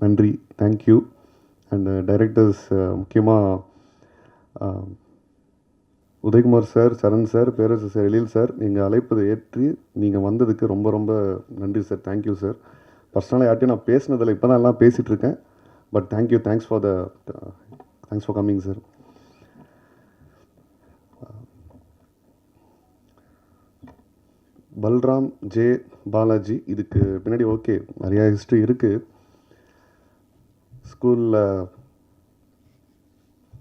நன்றி, தேங்க்யூ. அண்ட் டைரக்டர்ஸ் முக்கியமாக Udhayakumar sir, Saran sir, Perarasu sir, Ezhil sir, நீங்கள் அழைப்பதை ஏற்றி நீங்கள் வந்ததுக்கு ரொம்ப ரொம்ப நன்றி சார், தேங்க்யூ சார். பர்சனலாக யார்ட்டையும் நான் பேசினதில்லை, இப்போ தான் எல்லாம் பேசிகிட்டு இருக்கேன். But thank you, thanks for coming sir. Balram J Balaji, இதுக்கு பின்னாடி ஓகே நிறையா ஹிஸ்ட்ரி இருக்குது. ஸ்கூலில்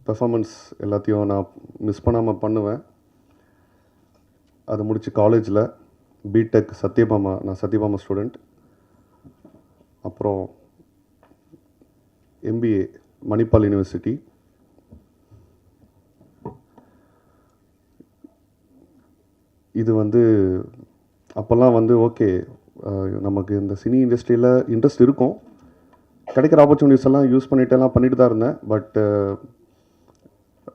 பெர்ஃபார்மன்ஸ் எல்லாத்தையும் நான் மிஸ் பண்ணாமல் பண்ணுவேன். அதை முடித்து காலேஜில் பிடெக் சத்யபாமா, நான் சத்யபாமா ஸ்டூடெண்ட். அப்புறம் எம்பிஏ மணிப்பால் யூனிவர்சிட்டி. இது வந்து அப்போல்லாம் வந்து ஓகே நமக்கு இந்த சினி இண்டஸ்ட்ரியில் இன்ட்ரெஸ்ட் இருக்கும், கிடைக்கிற ஆப்பர்ச்சுனிட்டிஸ் எல்லாம் யூஸ் பண்ணிட்டு தான் இருந்தேன். பட்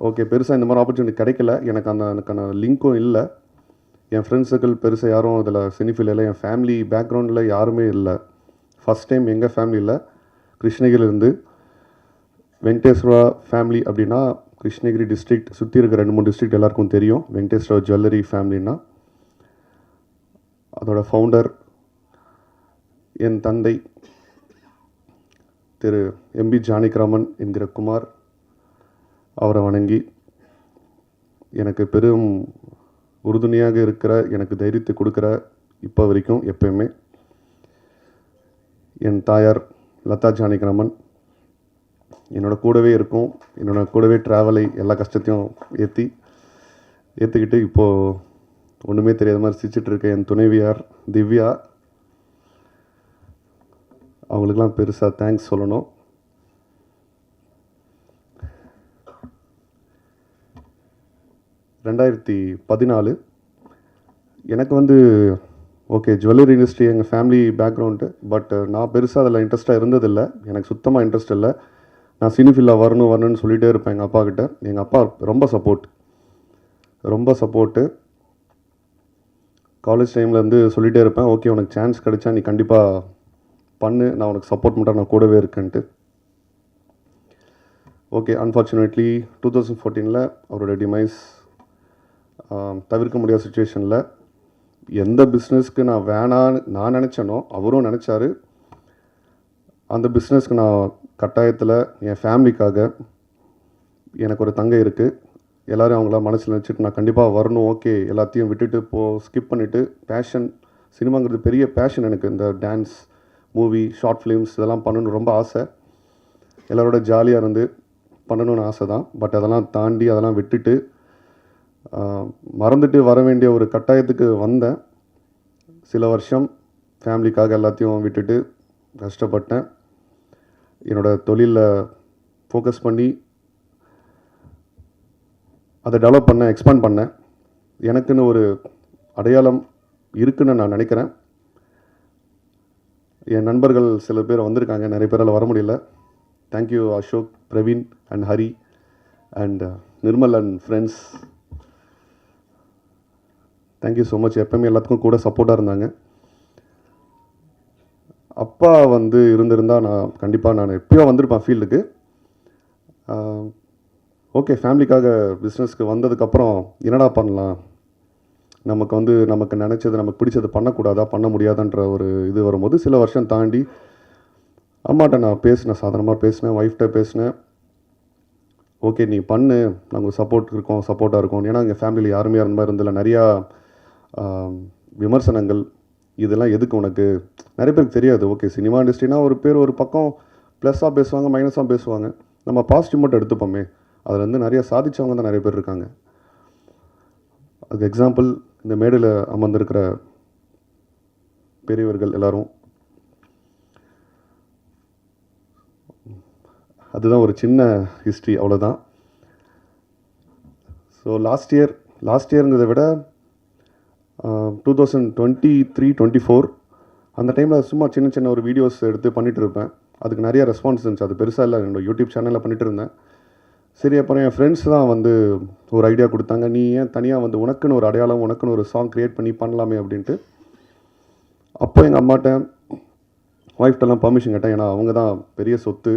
ஓகே பெருசாக இந்த மாதிரி ஆப்பர்ச்சுனிட்டி கிடைக்கல, எனக்கான லிங்க்கும் இல்லை. என் ஃப்ரெண்ட்ஸ் சர்க்கிள் பெருசாக யாரும் இதில் சினிஃபீல் இல்லை. என் ஃபேமிலி பேக்ரவுண்டில் யாருமே இல்லை. ஃபஸ்ட் டைம் எங்கள் ஃபேமிலியில் கிருஷ்ணகிரியிலேருந்து வெங்கடேஸ்வரா ஃபேமிலி அப்படின்னா கிருஷ்ணகிரி டிஸ்ட்ரிக்ட் சுற்றி இருக்கிற 2-3 டிஸ்ட்ரிக்ட் எல்லாருக்கும் தெரியும். வெங்கடேஸ்வரா ஜுவல்லரி ஃபேமிலின்னா அதோட ஃபவுண்டர் என் தந்தை திரு எம்பி ஜானகிராமன் என்கிற குமார். அவரை வணங்கி எனக்கு பெரும் உறுதுணையாக இருக்கிற, எனக்கு தைரியத்தை கொடுக்குற இப்போ வரைக்கும் எப்பயுமே என் தாயார் லதா ஜானகிராமன் என்னோட கூடவே இருக்கும். என்னோட கூடவே ட்ராவலை எல்லா கஷ்டத்தையும் ஏற்றுக்கிட்டு இப்போது ஒன்றுமே தெரியாத மாதிரி சிரிச்சிட்ருக்க என் துணைவியார் திவ்யா, அவங்களுக்கெல்லாம் பெருசாக தேங்க்ஸ் சொல்லணும். ரெண்டாயிரத்தி 14 எனக்கு வந்து ஓகே ஜுவல்லரி இண்டஸ்ட்ரி எங்கள் ஃபேமிலி பேக்ரவுண்டு. பட் நான் பெருசாக அதில் இன்ட்ரெஸ்ட்டாக இருந்ததில்லை, எனக்கு சுத்தமாக இன்ட்ரெஸ்ட் இல்லை. நான் சினிஃபீல்டில் வரணும்னு சொல்லிகிட்டே இருப்பேன் எங்கள் அப்பா கிட்ட. எங்கள் அப்பா ரொம்ப சப்போர்ட்டு. காலேஜ் டைமில் இருந்து சொல்லிகிட்டே இருப்பேன், ஓகே உனக்கு சான்ஸ் கிடைச்சா நீ கண்டிப்பாக பண்ணு, நான் உனக்கு சப்போர்ட் பண்ணுறேன், நான் கூடவே இருக்கேன்ட்டு. ஓகே அன்ஃபார்ச்சுனேட்லி 2014 அவரோட டிமைஸ் தவிர்க்க முடியாத சுச்சுவேஷனில் எந்த பிஸ்னஸ்க்கு நான் வேணான்னு நான் நினச்சேனோ அவரும் நினச்சாரு. அந்த பிஸ்னஸ்க்கு நான் கட்டாயத்தில் என் ஃபேமிலிக்காக, எனக்கு ஒரு தங்கை இருக்குது, எல்லோரும் அவங்கள மனசில் நினச்சிட்டு நான் கண்டிப்பாக வரணும். ஓகே எல்லாத்தையும் விட்டுட்டு ஸ்கிப் பண்ணிவிட்டு பேஷன், சினிமாங்கிறது பெரிய பேஷன் எனக்கு. இந்த டான்ஸ், மூவி, ஷார்ட் ஃபிலிம்ஸ் இதெல்லாம் பண்ணணும்னு ரொம்ப ஆசை. எல்லோரோட ஜாலியாக இருந்து பண்ணணும்னு ஆசை தான். பட் அதெல்லாம் தாண்டி அதெல்லாம் விட்டுட்டு மறந்துட்டு வர வேண்டிய ஒரு கட்டாயத்துக்கு வந்தேன். சில வருஷம் ஃபேமிலிக்காக எல்லாத்தையும் விட்டுட்டு கஷ்டப்பட்டேன். என்னோடய தொழிலில் ஃபோக்கஸ் பண்ணி அதை டெவலப் பண்ணேன், எக்ஸ்பேண்ட் பண்ணேன். எனக்குன்னு ஒரு அடையாளம் இருக்குன்னு நான் நினைக்கிறேன். என் நண்பர்கள் சில பேர் வந்திருக்காங்க, நிறைய பேரால் வர முடியல. Thank you Ashok, Praveen and Hari and Nirmal and friends. Thank you so much. எப்போவுமே எல்லாத்துக்கும் கூட சப்போர்ட்டாக இருந்தாங்க. அப்பா வந்து இருந்திருந்தால் நான் எப்பயோ வந்திருப்பேன் ஃபீல்டுக்கு. ஓகே ஃபேமிலிக்காக பிஸ்னஸ்க்கு வந்ததுக்கப்புறம் என்னடா பண்ணலாம், நமக்கு நினச்சது நமக்கு பிடிச்சது பண்ணக்கூடாதா, பண்ண முடியாதான்ற ஒரு இது வரும்போது சில வருஷம் தாண்டி அம்மாட்ட நான் பேசினேன், சாதாரணமாக பேசினேன், ஒய்ஃப்ட்ட பேசினேன். ஓகே நீ பண்ணு, நாங்கள் சப்போர்ட்டாக இருக்கோம். ஏன்னா எங்கள் ஃபேமிலியில் யாருமே அந்த மாதிரி இருந்தில்ல. நிறையா விமர்சனங்கள், இதெல்லாம் எதுக்கு உனக்கு, நிறைய பேருக்கு தெரியாது. ஓகே சினிமா இண்டஸ்ட்ரினா ஒரு பேர் ஒரு பக்கம் ப்ளஸ்ஸாக பேசுவாங்க, மைனஸாக பேசுவாங்க. நம்ம பாசிட்டிவ் மட்டும் எடுத்துப்போமே, அதில் வந்து நிறைய சாதித்தவங்க தான் நிறைய பேர் இருக்காங்க. அதுக்கு எக்ஸாம்பிள் இந்த மேடையில் அமர்ந்திருக்கிற பெரியவர்கள் எல்லாரும். அதுதான் ஒரு சின்ன ஹிஸ்ட்ரி, அவ்வளோதான். ஸோ லாஸ்ட் இயருங்கிறத விட 2023-24 அந்த டைமில் சும்மா சின்ன சின்ன ஒரு வீடியோஸ் எடுத்து பண்ணிகிட்டு இருப்பேன். அதுக்கு நிறைய ரெஸ்பான்ஸ் இருந்துச்சு. அது பெருசாக இல்லை, என்னோடய யூடியூப் சேனலில் பண்ணிகிட்டு இருந்தேன். சரி, அப்புறம் என் ஃப்ரெண்ட்ஸ் தான் வந்து ஒரு ஐடியா கொடுத்தாங்க, நீ ஏன் தனியாக வந்து உனக்குன்னு ஒரு அடையாளம், உனக்குன்னு ஒரு சாங் க்ரியேட் பண்ணி பண்ணலாமே அப்படின்ட்டு. அப்போ எங்கள் அம்மாட்ட ஒய்ஃப்டெல்லாம் பர்மிஷன் கேட்டேன். ஏன்னா அவங்க தான் பெரிய சொத்து,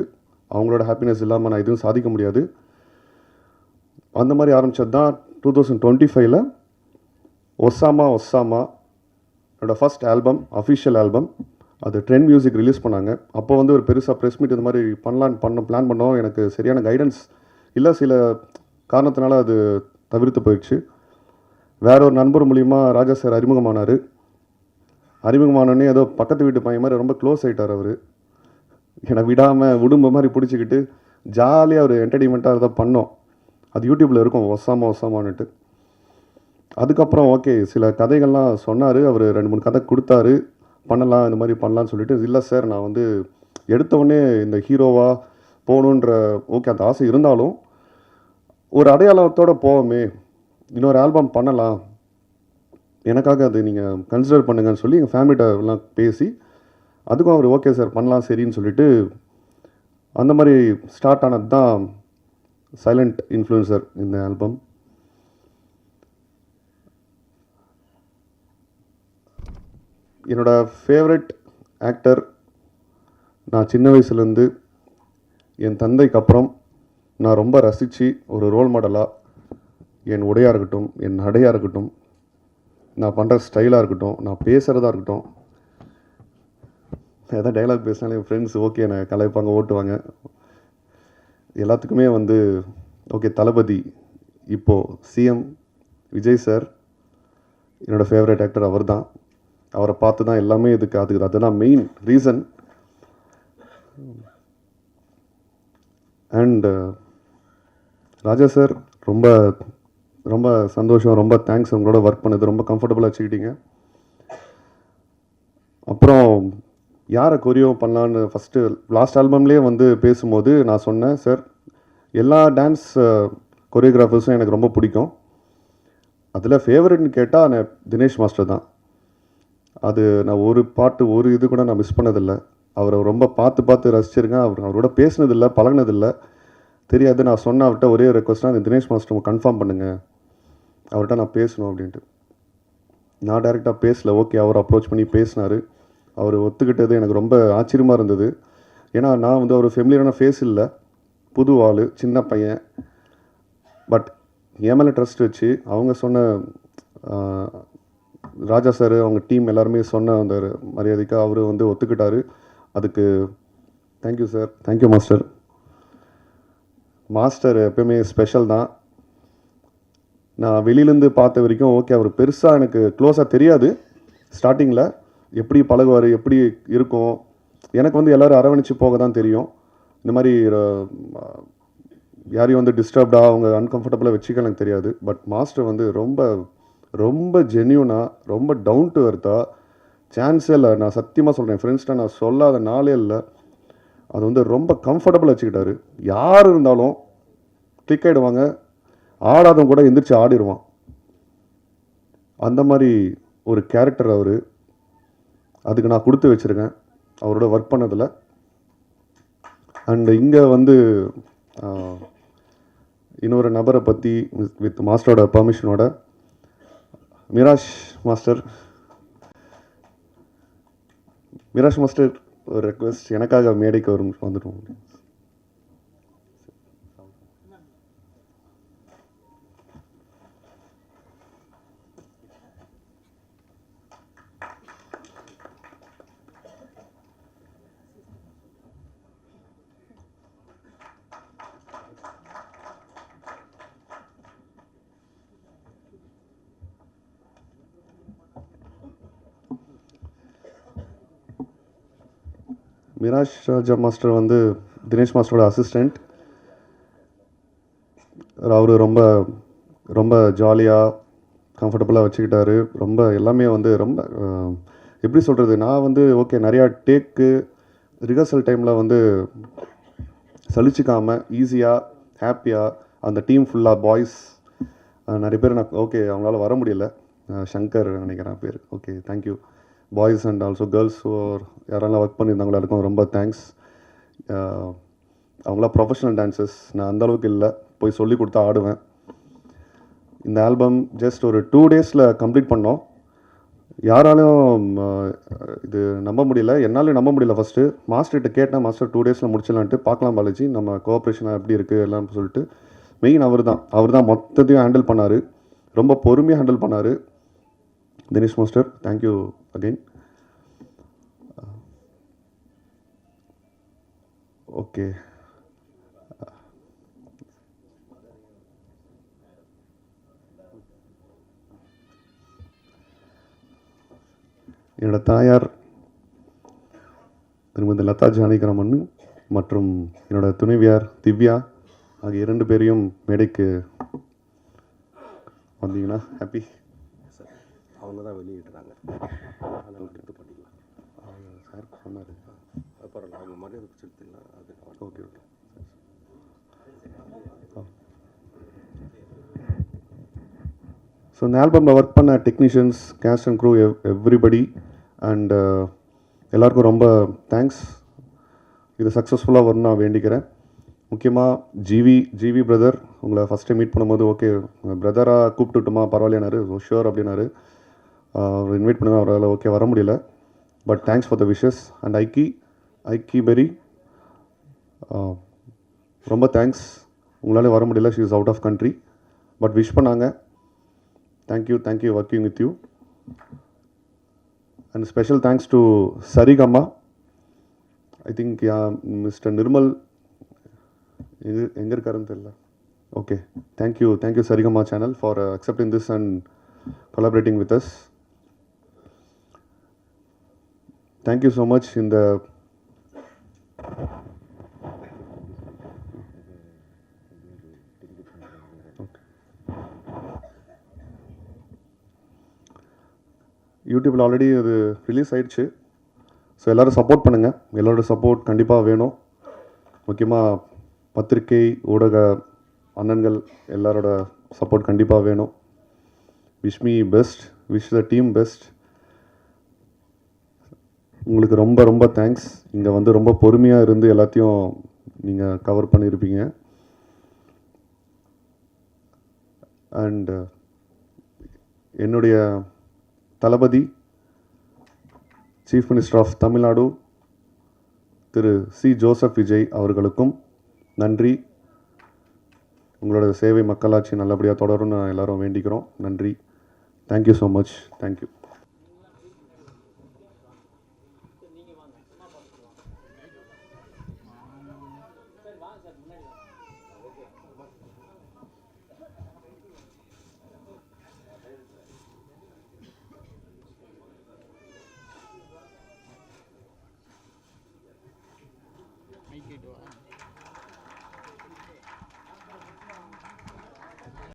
அவங்களோட ஹாப்பினஸ் இல்லாமல் நான் எதுவும் சாதிக்க முடியாது. அந்த மாதிரி ஆரம்பித்தது தான் 2025 ஒசாமா என்னோடய ஃபஸ்ட் ஆல்பம், அஃபிஷியல் ஆல்பம். அது ட்ரெண்ட் மியூசிக் ரிலீஸ் பண்ணாங்க. அப்போ வந்து ஒரு பெருசாக ப்ரெஸ் மீட் இந்த மாதிரி பிளான் பண்ணோம். எனக்கு சரியான கைடன்ஸ் இல்லை, சில காரணத்தினால அது தவிர்த்து போயிடுச்சு. வேற ஒரு நண்பர் மூலிமா ராஜா சார் அறிமுகமானோடனே ஏதோ பக்கத்து வீட்டு பையன் மாதிரி ரொம்ப க்ளோஸ் ஆகிட்டார். அவர் என்னை விடாமல் உடும்ப மாதிரி பிடிச்சிக்கிட்டு ஜாலியாக ஒரு என்டர்டெயின்மெண்ட்டாக அதை பண்ணோம். அது யூடியூப்பில் இருக்கும், ஒசாமான்னுட்டு. அதுக்கப்புறம் ஓகே, சில கதைகள்லாம் சொன்னார். அவர் 2-3 கதை கொடுத்தாரு, பண்ணலாம் இந்த மாதிரி பண்ணலான்னு சொல்லிட்டு. இல்லை சார், நான் வந்து எடுத்தவுடனே இந்த ஹீரோவாக போகணுன்ற ஓகே அந்த ஆசை இருந்தாலும் ஒரு அடையாளத்தோடு போவோமே, இன்னொரு ஆல்பம் பண்ணலாம், எனக்காக அது நீங்கள் கன்சிடர் பண்ணுங்கன்னு சொல்லி எங்கள் ஃபேமிலிகிட்ட எல்லாம் பேசி அதுக்கும் அவர் ஓகே சார் பண்ணலாம் சரின்னு சொல்லிட்டு அந்த மாதிரி ஸ்டார்ட் ஆனது தான் சைலண்ட் இன்ஃப்ளூயன்சர் இந்த ஆல்பம். என்னோடய ஃபேவரட் ஆக்டர் நான் சின்ன வயசுலேருந்து என் தந்தைக்கு அப்புறம் நான் ரொம்ப ரசித்து ஒரு ரோல் மாடலாக என் உடையாக இருக்கட்டும், என் நடையாக இருக்கட்டும், நான் பண்ணுற ஸ்டைலாக இருக்கட்டும், நான் பேசுகிறதா இருக்கட்டும், எதாவது டைலாக் பேசினாலே என் ஃப்ரெண்ட்ஸ் ஓகே என்னை கலாய்ப்பாங்க, ஓட்டுவாங்க. எல்லாத்துக்குமே வந்து ஓகே தளபதி, இப்போது சிஎம் விஜய் சார் என்னோடய ஃபேவரட் ஆக்டர் அவர் தான். அவரை பார்த்து தான் எல்லாமே அதுதான் main reason. And Raja sir ரொம்ப ரொம்ப சந்தோஷம், ரொம்ப தேங்க்ஸ். உங்களோட ஒர்க் பண்ணது ரொம்ப கம்ஃபர்டபுளாக வச்சுக்கிட்டீங்க. அப்புறம் யாரை கொரியோ பண்ணலான்னு ஃபஸ்ட்டு லாஸ்ட் ஆல்பம்லேயே வந்து பேசும்போது நான் சொன்னேன், சார் எல்லா டான்ஸ் கொரியோகிராஃபர்ஸும் எனக்கு ரொம்ப பிடிக்கும், அதில் ஃபேவரட்னு கேட்டால் நான் தினேஷ் மாஸ்டர் தான். அது நான் ஒரு பாட்டு ஒரு இது கூட நான் மிஸ் பண்ணதில்லை. அவரை ரொம்ப பார்த்து ரசிச்சிருக்கேன். அவரோட பேசினதில்லை, பழகினதில்லை, தெரியாது. நான் சொன்ன அவர்கிட்ட ஒரே ரெக்வஸ்ட்டாக அந்த தினேஷ் மாஸ்டர் கன்ஃபார்ம் பண்ணுங்கள், அவர்கிட்ட நான் பேசணும் அப்படின்ட்டு. நான் டைரெக்டாக பேசல, ஓகே அவர் அப்ரோச் பண்ணி பேசினார். அவர் ஒத்துக்கிட்டது எனக்கு ரொம்ப ஆச்சரியமாக இருந்தது. ஏன்னா நான் வந்து அவர் ஃபெமிலியரான ஃபேஸ் இல்லை, புது ஆள், சின்ன பையன். பட் என் மேலே ட்ரஸ்ட் வச்சு அவங்க சொன்ன ராஜா சார் அவங்க டீம் எல்லாருமே சொன்ன அந்த மரியாதைக்காக அவர் வந்து ஒத்துக்கிட்டார். அதுக்கு thank you sir, thank you master. Master எப்பயுமே ஸ்பெஷல் தான். நான் வெளியிலேருந்து பார்த்த வரைக்கும் ஓகே அவர் பெருசாக எனக்கு க்ளோஸாக தெரியாது. ஸ்டார்டிங்கில் எப்படி பழகுவார், எப்படி இருக்கும், எனக்கு வந்து எல்லோரும் அரவணைச்சு போக தான் தெரியும். இந்த மாதிரி யாரையும் வந்து டிஸ்டர்ப்டாக அவங்க அன்கம்ஃபர்டபுளாக வச்சுக்க எனக்கு தெரியாது. பட் மாஸ்டர் வந்து ரொம்ப ரொம்ப ஜென்யூனாக, ரொம்ப டவுன் டு எர்த்தாக, சான்ஸே இல்லை. நான் சத்தியமாக சொல்கிறேன், ஃப்ரெண்ட்ஸ்கிட்ட நான் சொல்லாத நாளே இல்லை. அது வந்து ரொம்ப கம்ஃபர்டபுளாக வச்சுக்கிட்டாரு. யார் இருந்தாலும் கிளிக் ஆகிடுவாங்க, ஆடாதவங்க கூட எந்திரிச்சு ஆடிடுவான். அந்த மாதிரி ஒரு கேரக்டர் அவர். அதுக்கு நான் கொடுத்து வச்சுருக்கேன் அவரோட ஒர்க் பண்ணதில். அண்டு இங்கே வந்து இன்னொரு நபரை பற்றி வித் மாஸ்டரோட பர்மிஷனோட மிராஷ் மாஸ்டர் ஒரு ரெக்வெஸ்ட், எனக்காக மேடைக்கு வந்துடும். மிராஷ் ராஜா மாஸ்டர் வந்து தினேஷ் மாஸ்டரோட அசிஸ்டண்ட். அவர் ரொம்ப ரொம்ப ஜாலியாக கம்ஃபர்டபுளாக வச்சுக்கிட்டாரு. ரொம்ப எல்லாமே வந்து ரொம்ப எப்படி சொல்கிறது, நான் வந்து ஓகே நிறையா டேக்கு ரிஹர்சல் டைமில் வந்து சலிச்சிக்காமல் ஈஸியாக ஹாப்பியாக அந்த டீம் ஃபுல்லாக பாய்ஸ் நிறைய பேர் நான் ஓகே அவங்களால வர முடியல, சங்கர் நினைக்கிறேன் பேர். Okay, thank you. Boys and also girls யாரெல்லாம் ஒர்க் பண்ணியிருந்தாங்களோ எல்லாருக்கும் ரொம்ப தேங்க்ஸ். அவங்களாம் ப்ரொஃபஷனல் டான்சர்ஸ், நான் அந்தளவுக்கு இல்லை, போய் சொல்லி கொடுத்தா ஆடுவேன். இந்த ஆல்பம் ஜஸ்ட் ஒரு 2 days கம்ப்ளீட் பண்ணோம். யாராலும் இது நம்ப முடியல, என்னாலும் நம்ப முடியல. ஃபஸ்ட்டு மாஸ்டர்கிட்ட கேட்டேன், மாஸ்டர் 2 days முடிச்சிடலான்ட்டு, பார்க்கலாம் பாலாஜி நம்ம கோஆப்ரேஷனாக எப்படி இருக்குது எல்லாம் சொல்லிட்டு. மெயின் அவர் தான் மொத்தத்தையும் ஹேண்டில் பண்ணார். ரொம்ப பொறுமையாக ஹேண்டில் பண்ணார் Dinesh master. Thank you again. Okay, என்னோட தாயார் திருமதி லதா ஜானகிராமன் மற்றும் என்னோட துணைவியார் திவ்யா ஆகிய 2 பேரையும் மேடைக்கு வந்தீங்கன்னா ஹாப்பி. அவங்க தான் வெளியிடுறாங்க, எடுத்து பண்ணிக்கலாம். சார் சொன்னார், அப்புறம் அவங்க மரியாதை செலுத்திடலாம். அது ஓகே ஓகே. ஸோ இந்த ஆல்பமில் ஒர்க் பண்ண technicians, cast and crew, everybody and எல்லாருக்கும் ரொம்ப தேங்க்ஸ். இது சக்ஸஸ்ஃபுல்லாக வரணும் நான் வேண்டிக்கிறேன். முக்கியமாக ஜிவி பிரதர், உங்களை ஃபஸ்ட் டைம் மீட் பண்ணும்போது ஓகே பிரதராக கூப்பிட்டுட்டுமா பரவாயில்லைனாரு, ஷுர் அப்படின்னாரு. அவர் இன்வைட் பண்ண அவரால் ஓகே வர முடியல, but thanks for the wishes. And Aikki Berry ரொம்ப தேங்க்ஸ், உங்களால் வர முடியல, she is out of country, but wish பண்ணாங்க. Thank you working with you. And special thanks to Saregama. I think mister Nirmal எங்கே இருக்காருன்னு தெரியல. Okay, thank you Saregama channel for accepting this and collaborating with us. Thank you so much. இந்த யூடியூப்பில் already அது release ஆயிடுச்சு. So எல்லோரும் support பண்ணுங்கள், எல்லோரோட சப்போர்ட் கண்டிப்பாக வேணும். முக்கியமாக பத்திரிகை ஊடக அண்ணன்கள் எல்லாரோட சப்போர்ட் கண்டிப்பாக வேணும். Wish me best, wish the team best. உங்களுக்கு ரொம்ப ரொம்ப தேங்க்ஸ். இங்கே வந்து ரொம்ப பொறுமையாக இருந்து எல்லாத்தையும் நீங்கள் கவர் பண்ணியிருப்பீங்க. அண்ட் என்னுடைய தளபதி சீஃப் மினிஸ்டர் ஆஃப் தமிழ்நாடு திரு சி ஜோசப் விஜய் அவர்களுக்கும் நன்றி. உங்களோட சேவை மக்களாட்சி நல்லபடியாக தொடரும்னு எல்லோரும் வேண்டிக்கிறோம். நன்றி. Thank you so much. தேங்க்யூ.